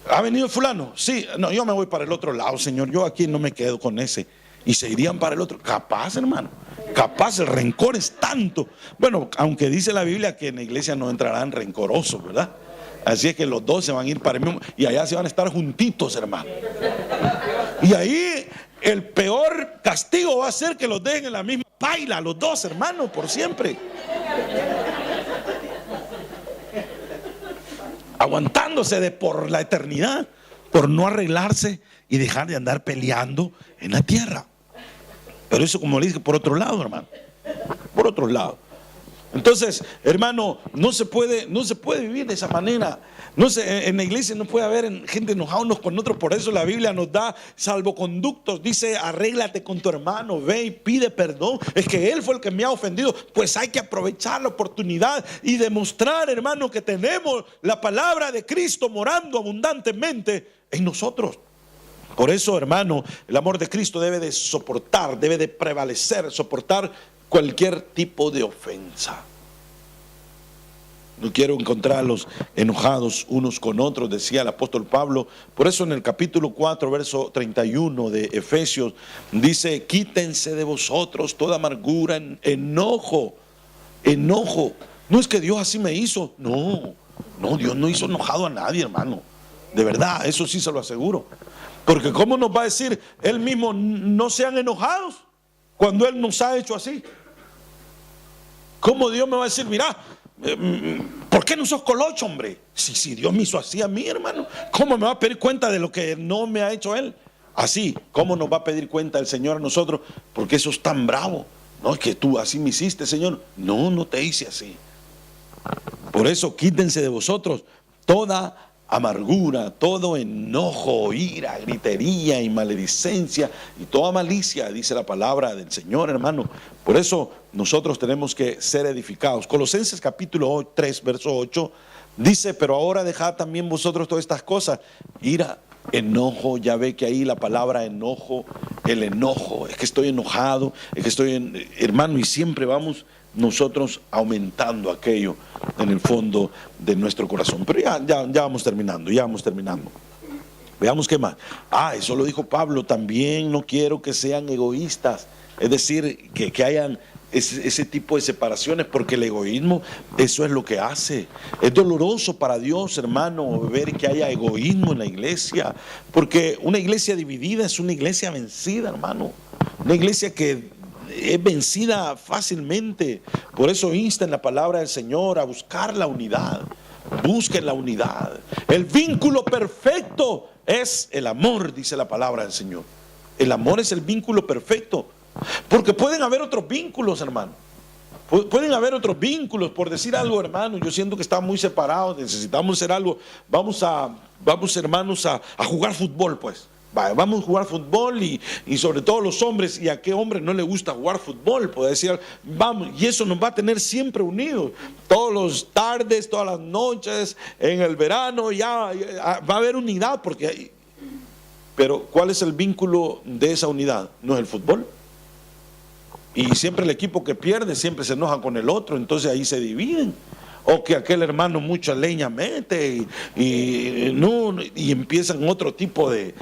Speaker 1: ¿ha venido fulano? Sí, no, yo me voy para el otro lado, Señor, yo aquí no me quedo con ese. Y se irían para el otro. Capaz, hermano, capaz, el rencor es tanto. Bueno, aunque dice la Biblia que en la iglesia no entrarán rencorosos, ¿verdad? Así es que los dos se van a ir para el mismo, y allá se van a estar juntitos, hermano. Y ahí el peor castigo va a ser que los dejen en la misma paila, los dos, hermanos, por siempre. Aguantándose por la eternidad, por no arreglarse y dejar de andar peleando en la tierra. Pero eso, como le dije, por otro lado, hermano. Por otro lado. Entonces, hermano, no se puede vivir de esa manera. No se, en la iglesia no puede haber gente enojada unos con otros. Por eso la Biblia nos da salvoconductos. Dice, arréglate con tu hermano, ve y pide perdón. Es que él fue el que me ha ofendido. Pues hay que aprovechar la oportunidad y demostrar, hermano, que tenemos la palabra de Cristo morando abundantemente en nosotros. Por eso, hermano, el amor de Cristo debe de soportar, debe de prevalecer, soportar cualquier tipo de ofensa. No quiero encontrarlos enojados unos con otros, decía el apóstol Pablo. Por eso en el capítulo 4, verso 31 de Efesios, dice, quítense de vosotros toda amargura, enojo. No es que Dios así me hizo. No, Dios no hizo enojado a nadie, hermano. De verdad, eso sí se lo aseguro. Porque ¿cómo nos va a decir Él mismo, no sean enojados, cuando Él nos ha hecho así? ¿Cómo Dios me va a decir, mira, ¿por qué no sos colocho, hombre? Si Dios me hizo así a mí, hermano, ¿cómo me va a pedir cuenta de lo que no me ha hecho Él? Así, ¿cómo nos va a pedir cuenta el Señor a nosotros? Porque sos tan bravo. No, es que tú así me hiciste, Señor. No te hice así. Por eso quítense de vosotros toda amargura, todo enojo, ira, gritería y maledicencia y toda malicia, dice la palabra del Señor, hermano. Por eso nosotros tenemos que ser edificados. Colosenses capítulo 3, verso 8, dice, pero ahora dejad también vosotros todas estas cosas, ira, enojo. Ya ve que ahí la palabra enojo, el enojo, es que estoy enojado, es que estoy, hermano, y siempre vamos nosotros aumentando aquello en el fondo de nuestro corazón. Pero ya vamos terminando, Veamos qué más. Eso lo dijo Pablo, también no quiero que sean egoístas, es decir, que hayan ese tipo de separaciones, porque el egoísmo, eso es lo que hace. Es doloroso para Dios, hermano, ver que haya egoísmo en la iglesia, porque una iglesia dividida es una iglesia vencida, hermano. Una iglesia que es vencida fácilmente. Por eso insta en la palabra del Señor a buscar la unidad. Busquen la unidad. El vínculo perfecto es el amor, dice la palabra del Señor. El amor es el vínculo perfecto. Porque pueden haber otros vínculos, hermano. Pueden haber otros vínculos, por decir algo, hermano. Yo siento que estamos muy separados, necesitamos hacer algo. Vamos, hermanos, a jugar fútbol, pues. Vamos a jugar fútbol y sobre todo los hombres. ¿Y a qué hombre no le gusta jugar fútbol? Puede decir, vamos, y eso nos va a tener siempre unidos. Todas las tardes, todas las noches, en el verano, ya va a haber unidad. Pero ¿cuál es el vínculo de esa unidad? No es el fútbol. Y siempre el equipo que pierde siempre se enoja con el otro, entonces ahí se dividen. O que aquel hermano mucha leña mete y empiezan otro tipo de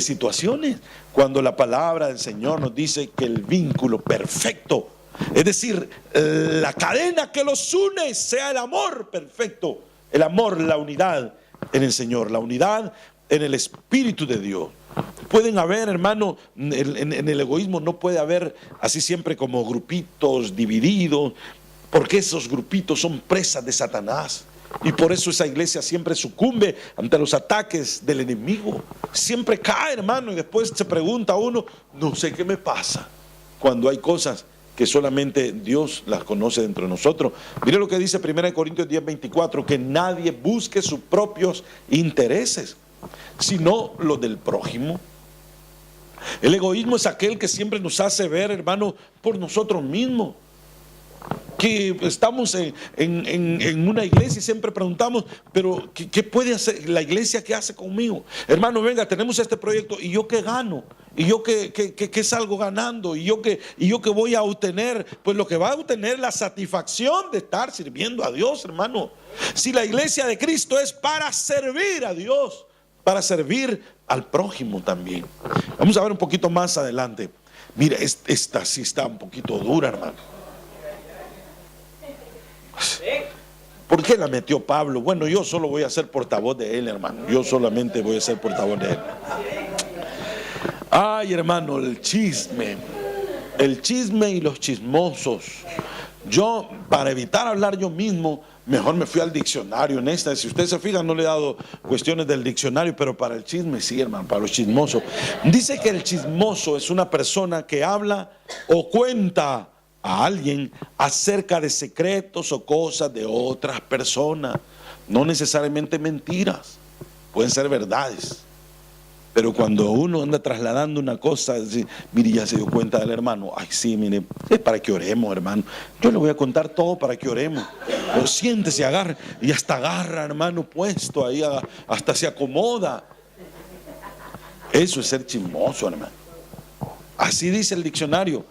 Speaker 1: situaciones. Cuando la palabra del Señor nos dice que el vínculo perfecto, es decir, la cadena que los une, sea el amor perfecto. El amor, la unidad en el Señor, la unidad en el Espíritu de Dios. Pueden haber, hermano, en el egoísmo no puede haber así siempre como grupitos divididos, porque esos grupitos son presas de Satanás. Y por eso esa iglesia siempre sucumbe ante los ataques del enemigo. Siempre cae, hermano, y después se pregunta a uno, no sé qué me pasa, cuando hay cosas que solamente Dios las conoce dentro de nosotros. Mire lo que dice 1 Corintios 10:24, que nadie busque sus propios intereses, sino los del prójimo. El egoísmo es aquel que siempre nos hace ver, hermano, por nosotros mismos. Que estamos en una iglesia y siempre preguntamos, pero ¿qué puede hacer la iglesia? ¿Qué hace conmigo? Hermano, venga, tenemos este proyecto, ¿y yo qué gano? ¿Y yo qué salgo ganando? ¿Y yo qué voy a obtener? Pues lo que va a obtener la satisfacción de estar sirviendo a Dios, hermano. Si la iglesia de Cristo es para servir a Dios, para servir al prójimo también. Vamos a ver un poquito más adelante. Mira, esta sí está un poquito dura, hermano. ¿Por qué la metió Pablo? Bueno, yo solo voy a ser portavoz de él, hermano. Yo solamente voy a ser portavoz de él. Ay, hermano, el chisme y los chismosos. Yo, para evitar hablar yo mismo, mejor me fui al diccionario en esta. Si usted se fija, no le he dado cuestiones del diccionario, pero para el chisme sí, hermano, para los chismosos. Dice que el chismoso es una persona que habla o cuenta a alguien acerca de secretos o cosas de otras personas. No necesariamente mentiras, pueden ser verdades. Pero cuando uno anda trasladando una cosa, mire, ya se dio cuenta del hermano. Ay, sí, mire, es para que oremos, hermano. Yo le voy a contar todo para que oremos. O siéntese, agarra, y hasta agarra, hermano, puesto ahí, hasta se acomoda. Eso es ser chismoso, hermano. Así dice el diccionario.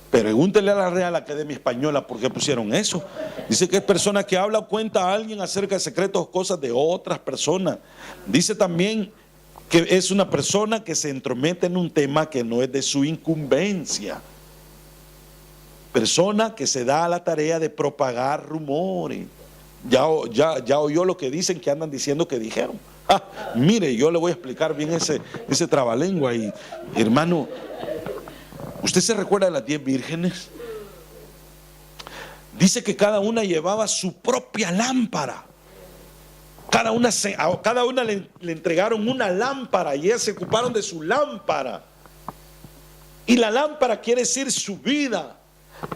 Speaker 1: Pregúntele a la Real Academia Española por qué pusieron eso. Dice que es persona que habla o cuenta a alguien acerca de secretos o cosas de otras personas. Dice también que es una persona que se entromete en un tema que no es de su incumbencia. Persona que se da a la tarea de propagar rumores. Ya oyó lo que dicen, que andan diciendo que dijeron. Mire, yo le voy a explicar bien ese trabalengua. Y hermano, ¿usted se recuerda de las 10 vírgenes? Dice que cada una llevaba su propia lámpara. Cada una le entregaron una lámpara y ellas se ocuparon de su lámpara. Y la lámpara quiere decir su vida.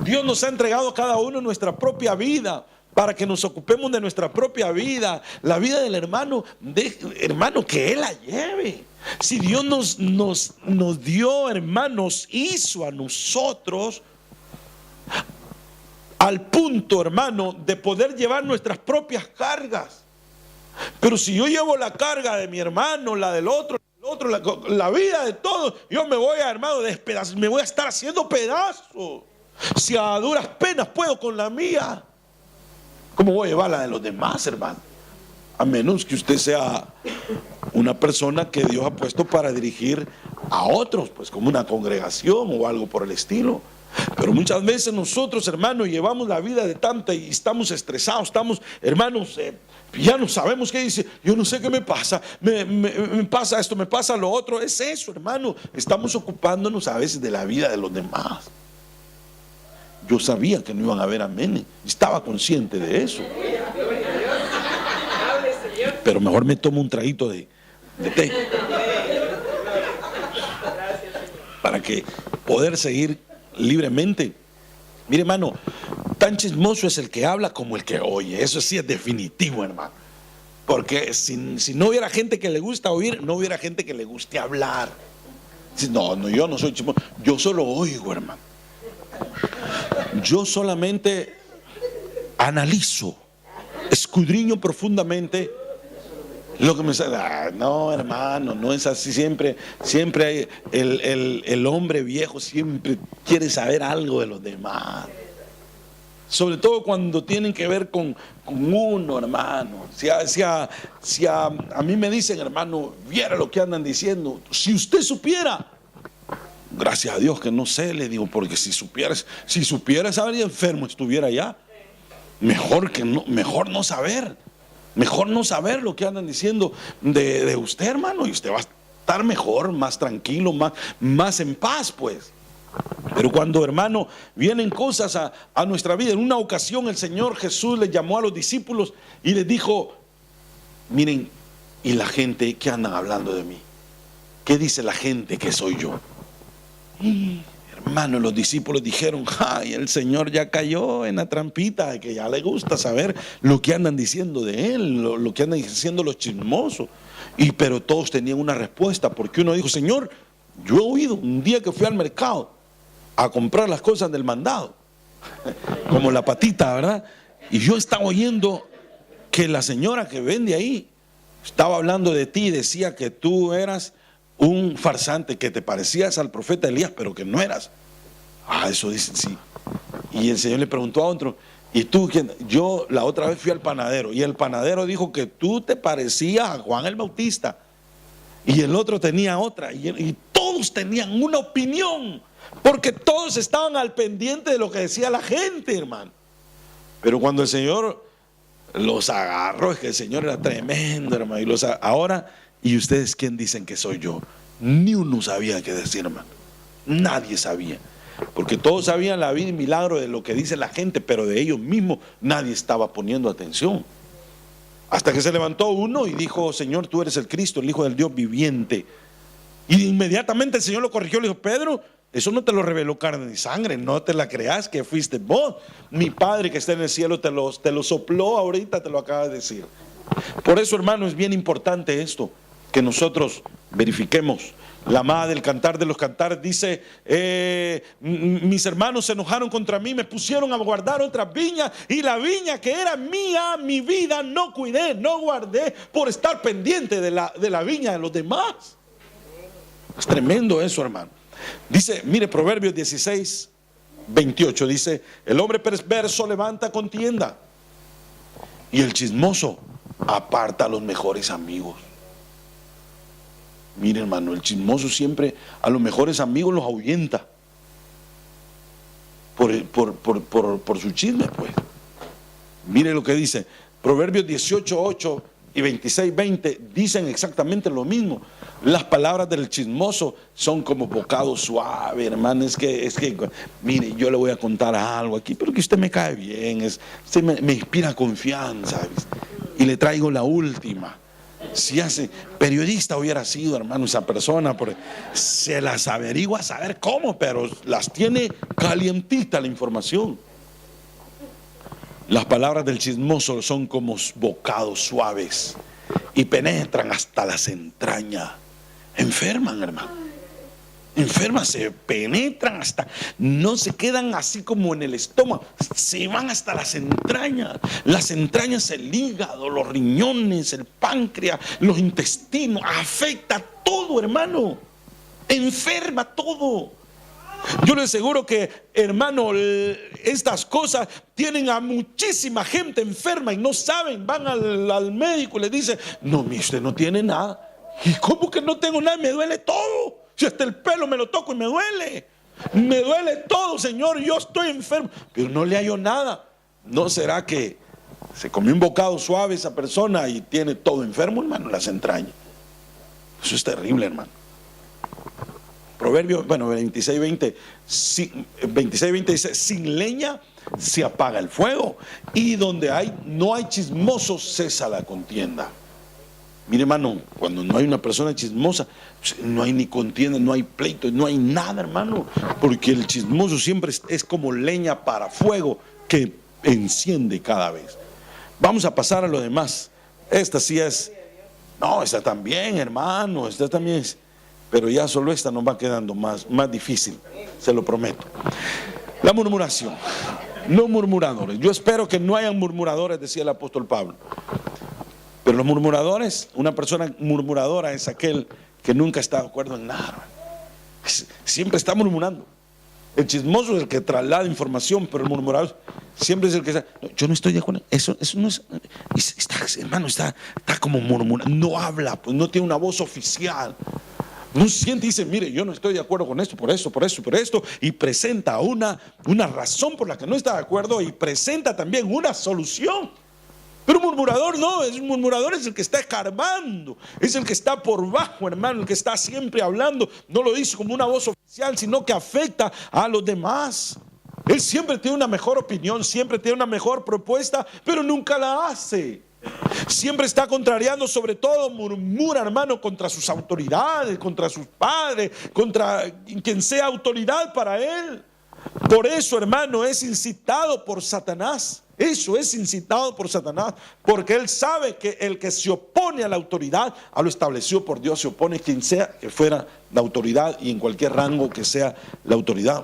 Speaker 1: Dios nos ha entregado a cada uno nuestra propia vida para que nos ocupemos de nuestra propia vida. La vida del hermano, hermano, que Él la lleve. Si Dios nos dio, hermanos, hizo a nosotros al punto, hermano, de poder llevar nuestras propias cargas. Pero si yo llevo la carga de mi hermano, la del otro, la vida de todos, yo me voy a, hermano, me voy a estar haciendo pedazos. Si a duras penas puedo con la mía, ¿cómo voy a llevar la de los demás, hermano? A menos que usted sea una persona que Dios ha puesto para dirigir a otros, pues como una congregación o algo por el estilo. Pero muchas veces nosotros, hermanos, llevamos la vida de tanta y estamos estresados, estamos, hermanos, ya no sabemos qué dice. Yo no sé qué me pasa, me pasa esto, me pasa lo otro. Es eso, hermano, estamos ocupándonos a veces de la vida de los demás. Yo sabía que no iban a ver amén, estaba consciente de eso. Pero mejor me tomo un traguito de té para que poder seguir libremente. Mire, hermano, tan chismoso es el que habla como el que oye. Eso sí es definitivo, hermano. Porque si no hubiera gente que le gusta oír, no hubiera gente que le guste hablar. No, yo no soy chismoso, yo solo oigo, hermano. Yo solamente analizo, escudriño profundamente lo que me sale. No, hermano, no es así. Siempre hay el hombre viejo siempre quiere saber algo de los demás. Sobre todo cuando tienen que ver con uno, hermano. Si a mí me dicen, hermano, viera lo que andan diciendo. Si usted supiera. Gracias a Dios que no sé, le digo, porque si supieras, estaría enfermo, estuviera allá. Mejor no saber. Mejor no saber lo que andan diciendo de usted, hermano, y usted va a estar mejor, más tranquilo, más en paz, pues. Pero cuando, hermano, vienen cosas a nuestra vida, en una ocasión el Señor Jesús les llamó a los discípulos y les dijo: miren, ¿y la gente qué andan hablando de mí? ¿Qué dice la gente que soy yo? Hermano, los discípulos dijeron: ay, el Señor ya cayó en la trampita de que ya le gusta saber lo que andan diciendo de él, lo que andan diciendo los chismosos. Pero todos tenían una respuesta, porque uno dijo: Señor, yo he oído un día que fui al mercado a comprar las cosas del mandado, como la patita, ¿verdad? Y yo estaba oyendo que la señora que vende ahí estaba hablando de ti y decía que tú eras un farsante, que te parecías al profeta Elías, pero que no eras. Eso dicen, sí. Y el Señor le preguntó a otro: ¿y tú quién? Yo la otra vez fui al panadero y el panadero dijo que tú te parecías a Juan el Bautista. Y el otro tenía otra, y todos tenían una opinión, porque todos estaban al pendiente de lo que decía la gente, hermano. Pero cuando el Señor los agarró, es que el Señor era tremendo, hermano. Ahora, ¿y ustedes quién dicen que soy yo? Ni uno sabía qué decir, hermano. Nadie sabía. Porque todos sabían la vida y milagro de lo que dice la gente, pero de ellos mismos nadie estaba poniendo atención. Hasta que se levantó uno y dijo: Señor, tú eres el Cristo, el Hijo del Dios viviente. Y inmediatamente el Señor lo corrigió, le dijo: Pedro, Eso no te lo reveló carne ni sangre, no te la creas que fuiste vos. Mi Padre que está en el cielo te lo sopló ahorita, te lo acaba de decir. Por eso, hermano, es bien importante esto, que nosotros verifiquemos. La amada del Cantar de los Cantares dice, mis hermanos se enojaron contra mí, me pusieron a guardar otras viñas, y la viña que era mía, mi vida, no cuidé, no guardé por estar pendiente de la viña de los demás. Es tremendo eso, hermano. Dice, mire, Proverbios 16, 28, dice, el hombre perverso levanta contienda, y el chismoso aparta a los mejores amigos. Mire, hermano, el chismoso siempre a los mejores amigos los ahuyenta por su chisme, pues. Mire lo que dice Proverbios 18, 8 y 26, 20 dicen exactamente lo mismo. Las palabras del chismoso son como bocado suave, hermano. Es que, mire, yo le voy a contar algo aquí, pero que usted me cae bien, usted me inspira confianza, ¿sabes? Y le traigo la última. Si hace periodista hubiera sido, hermano, esa persona, porque se las averigua a saber cómo, pero las tiene calientita la información. Las palabras del chismoso son como bocados suaves y penetran hasta las entrañas. Enferman, hermano. Enfermas, se penetran hasta, no se quedan así como en el estómago, se van hasta las entrañas, el hígado, los riñones, el páncreas, los intestinos, afecta todo, hermano, enferma todo. Yo les aseguro que, hermano, estas cosas tienen a muchísima gente enferma y no saben, van al médico y le dicen, no, usted no tiene nada. ¿Y cómo que no tengo nada? Me duele todo. Si hasta el pelo me lo toco y me duele todo, Señor, yo estoy enfermo, pero no le hallo nada. ¿No será que se comió un bocado suave esa persona y tiene todo enfermo, hermano, las entrañas? Eso es terrible, hermano. Proverbio, 26:20 dice, sin leña se apaga el fuego, y donde no hay chismosos cesa la contienda. Mire, hermano, cuando no hay una persona chismosa, no hay ni contienda, no hay pleito, no hay nada, hermano, porque el chismoso siempre es como leña para fuego que enciende cada vez. Vamos a pasar a lo demás. Esta sí es, no, esta también, hermano, esta también es, pero ya solo esta nos va quedando más difícil, se lo prometo. La murmuración, no murmuradores. Yo espero que no hayan murmuradores, decía el apóstol Pablo. Pero los murmuradores, una persona murmuradora es aquel que nunca está de acuerdo en nada. Siempre está murmurando. El chismoso es el que traslada información, pero el murmurador siempre es el que está, no, yo no estoy de acuerdo. Eso no es, hermano, está como murmurando, no habla, pues no tiene una voz oficial. No siente y dice, mire, yo no estoy de acuerdo con esto, por esto, y presenta una razón por la que no está de acuerdo, y presenta también una solución. Pero un murmurador no, un murmurador es el que está escarbando, es el que está por bajo, hermano, el que está siempre hablando, no lo dice como una voz oficial, sino que afecta a los demás. Él siempre tiene una mejor opinión, siempre tiene una mejor propuesta, pero nunca la hace. Siempre está contrariando, sobre todo murmura, hermano, contra sus autoridades, contra sus padres, contra quien sea autoridad para él. Por eso, hermano, es incitado por Satanás. Eso es incitado por Satanás, porque él sabe que el que se opone a la autoridad, a lo establecido por Dios, se opone quien sea que fuera la autoridad y en cualquier rango que sea la autoridad.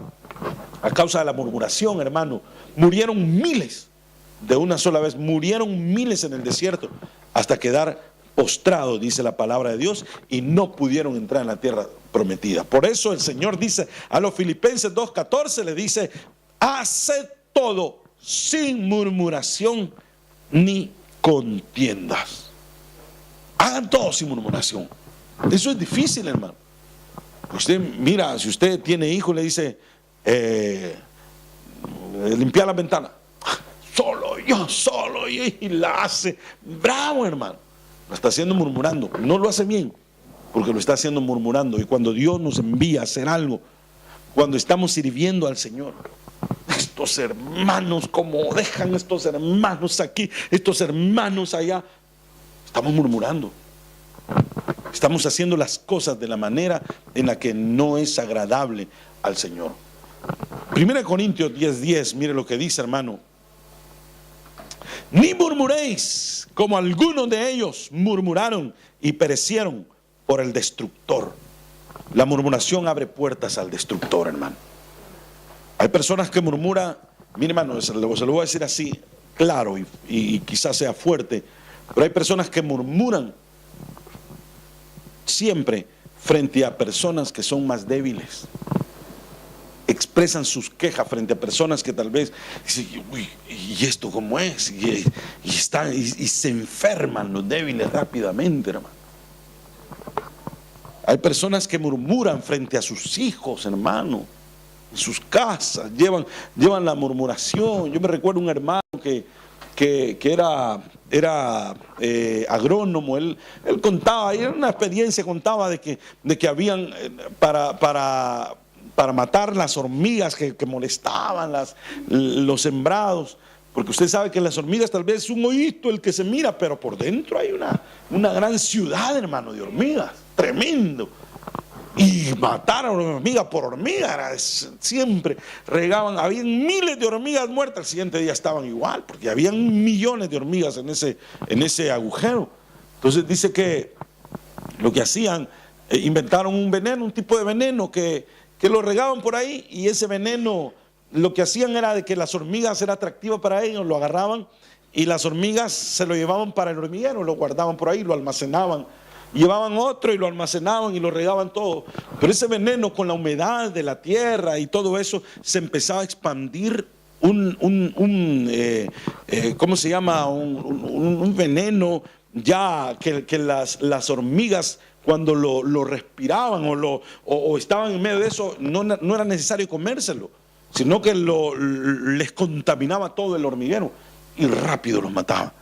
Speaker 1: A causa de la murmuración, hermano, murieron miles de una sola vez, murieron miles en el desierto hasta quedar postrados, dice la palabra de Dios, y no pudieron entrar en la tierra prometida. Por eso el Señor dice a los Filipenses 2:14, le dice, haced todo sin murmuración ni contiendas. Hagan todo sin murmuración. Eso es difícil, hermano. Usted mira, si usted tiene hijos, le dice limpiar la ventana, solo yo, y la hace bravo, hermano. Lo está haciendo murmurando, no lo hace bien, porque lo está haciendo murmurando. Y cuando Dios nos envía a hacer algo, cuando estamos sirviendo al Señor, estos hermanos, como dejan estos hermanos aquí, estos hermanos allá, estamos murmurando. Estamos haciendo las cosas de la manera en la que no es agradable al Señor. 1 Corintios 10:10, mire lo que dice, hermano. Ni murmuréis como algunos de ellos murmuraron y perecieron por el destructor. La murmuración abre puertas al destructor, hermano. Hay personas que murmuran, mire, hermano, se lo voy a decir así, claro, y quizás sea fuerte, pero hay personas que murmuran siempre frente a personas que son más débiles. Expresan sus quejas frente a personas que tal vez dicen, uy, ¿y esto cómo es? Y se enferman los débiles rápidamente, hermano. Hay personas que murmuran frente a sus hijos, hermano, en sus casas, llevan la murmuración. Yo me recuerdo un hermano que era agrónomo. Él contaba, era una experiencia, contaba de que habían para matar las hormigas que molestaban los sembrados, porque usted sabe que las hormigas tal vez es un hoyito el que se mira, pero por dentro hay una gran ciudad, hermano, de hormigas, tremendo. Y mataron hormiga por hormiga, siempre regaban, habían miles de hormigas muertas, al siguiente día estaban igual, porque habían millones de hormigas en ese agujero. Entonces dice que lo que hacían, inventaron un veneno, un tipo de veneno que lo regaban por ahí, y ese veneno lo que hacían era de que las hormigas era atractiva para ellos, lo agarraban y las hormigas se lo llevaban para el hormiguero, lo guardaban por ahí, lo almacenaban. Llevaban otro y lo almacenaban y lo regaban todo. Pero ese veneno, con la humedad de la tierra y todo eso, se empezaba a expandir ¿cómo se llama? Un veneno ya que las hormigas, cuando lo respiraban o estaban en medio de eso, no era necesario comérselo, sino que les contaminaba todo el hormiguero y rápido los mataba.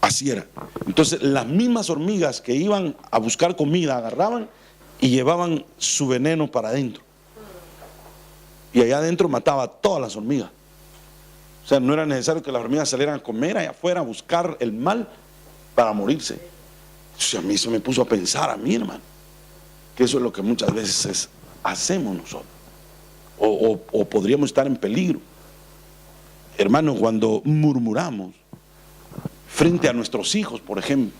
Speaker 1: Así era. Entonces las mismas hormigas que iban a buscar comida agarraban y llevaban su veneno para adentro, y allá adentro mataba a todas las hormigas. O sea, no era necesario que las hormigas salieran a comer allá afuera, a buscar el mal para morirse. Entonces a mí se me puso a pensar, a mí, hermano, que eso es lo que muchas veces hacemos nosotros, o podríamos estar en peligro, hermano, cuando murmuramos frente a nuestros hijos, por ejemplo,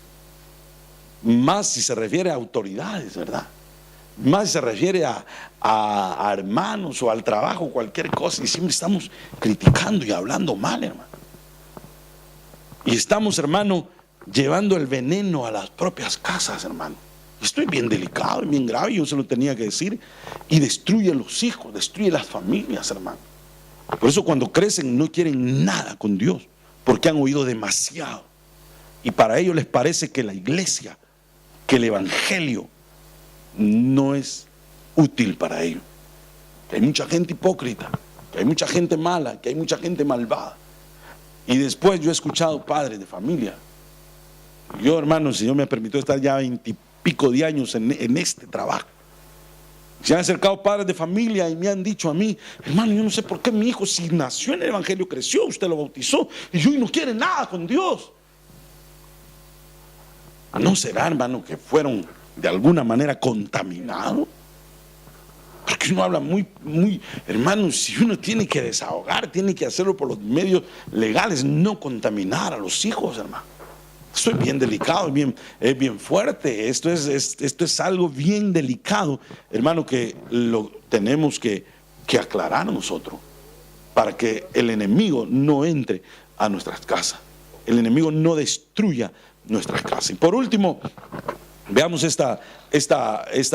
Speaker 1: más si se refiere a autoridades, ¿verdad? Más si se refiere a hermanos o al trabajo, cualquier cosa, y siempre estamos criticando y hablando mal, hermano. Y estamos, hermano, llevando el veneno a las propias casas, hermano. Esto es bien delicado y bien grave, yo se lo tenía que decir, y destruye a los hijos, destruye las familias, hermano. Por eso cuando crecen no quieren nada con Dios, porque han oído demasiado, y para ellos les parece que la iglesia, que el evangelio no es útil para ellos, que hay mucha gente hipócrita, que hay mucha gente mala, que hay mucha gente malvada. Y después yo he escuchado padres de familia, yo, hermano, el Señor me permitió estar ya 20 y pico de años en este trabajo. Se han acercado padres de familia y me han dicho a mí, hermano, yo no sé por qué mi hijo, si nació en el evangelio, creció, usted lo bautizó, y hoy no quiere nada con Dios. ¿No será, hermano, que fueron de alguna manera contaminados? Porque uno habla muy, hermano, si uno tiene que desahogar, tiene que hacerlo por los medios legales, no contaminar a los hijos, hermano. Esto es bien delicado, es bien fuerte. Esto es algo bien delicado, hermano, que lo tenemos que aclarar nosotros, para que el enemigo no entre a nuestras casas, el enemigo no destruya nuestras casas. Y por último, veamos esta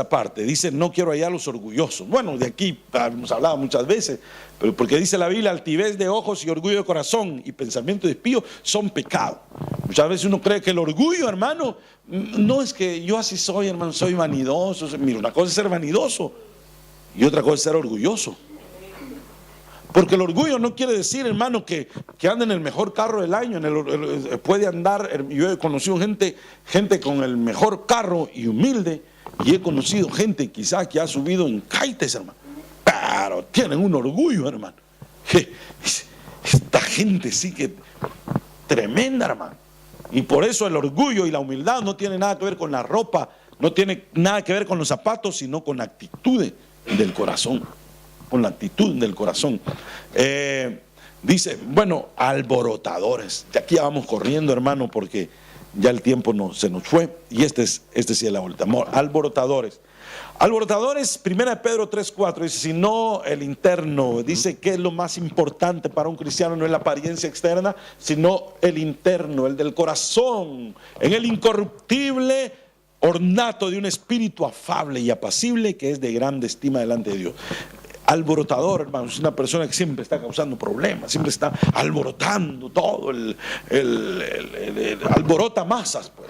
Speaker 1: parte. Dice, no quiero hallar a los orgullosos. Bueno, de aquí hemos hablado muchas veces, pero porque dice la Biblia, altivez de ojos y orgullo de corazón y pensamiento de impío son pecado. Muchas veces uno cree que el orgullo, hermano, no es que yo así soy, hermano, soy vanidoso. Mira, una cosa es ser vanidoso y otra cosa es ser orgulloso. Porque el orgullo no quiere decir, hermano, que anda en el mejor carro del año. Puede andar, yo he conocido gente con el mejor carro y humilde, y he conocido gente quizás que ha subido en kites, hermano, pero tienen un orgullo, hermano. Esta gente sí que tremenda, hermano. Y por eso el orgullo y la humildad no tiene nada que ver con la ropa, no tiene nada que ver con los zapatos, sino con actitudes del corazón. con la actitud del corazón. Dice, bueno, alborotadores. De aquí ya vamos corriendo, hermano, porque ya el tiempo se nos fue. Y este sí es la vuelta. Alborotadores. Alborotadores, 1 Pedro 3:4, dice, si no el interno, dice que es lo más importante para un cristiano, no es la apariencia externa, sino el interno, el del corazón, en el incorruptible ornato de un espíritu afable y apacible que es de grande estima delante de Dios. Alborotador, hermano, es una persona que siempre está causando problemas, siempre está alborotando todo, alborota masas, pues.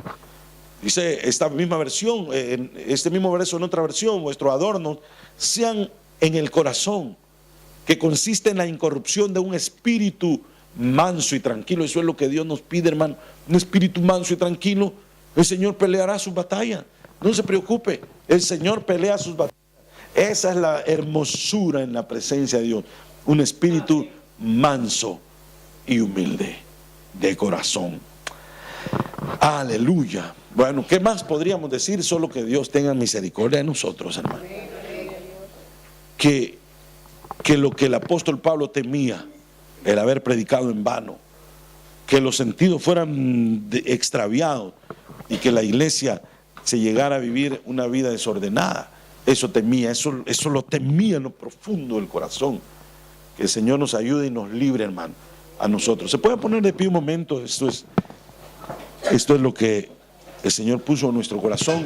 Speaker 1: Dice esta misma versión, este mismo verso en otra versión, vuestros adornos sean en el corazón, que consiste en la incorrupción de un espíritu manso y tranquilo. Eso es lo que Dios nos pide, hermano, un espíritu manso y tranquilo. El Señor peleará sus batallas, no se preocupe, el Señor pelea sus batallas. Esa es la hermosura en la presencia de Dios, un espíritu manso y humilde de corazón. Aleluya. Bueno, ¿qué más podríamos decir? Solo que Dios tenga misericordia de nosotros, hermano. Que lo que el apóstol Pablo temía, el haber predicado en vano, que los sentidos fueran extraviados y que la iglesia se llegara a vivir una vida desordenada, eso temía, eso lo temía en lo profundo del corazón. Que el Señor nos ayude y nos libre, hermano, a nosotros. ¿Se puede poner de pie un momento? Esto es lo que el Señor puso en nuestro corazón.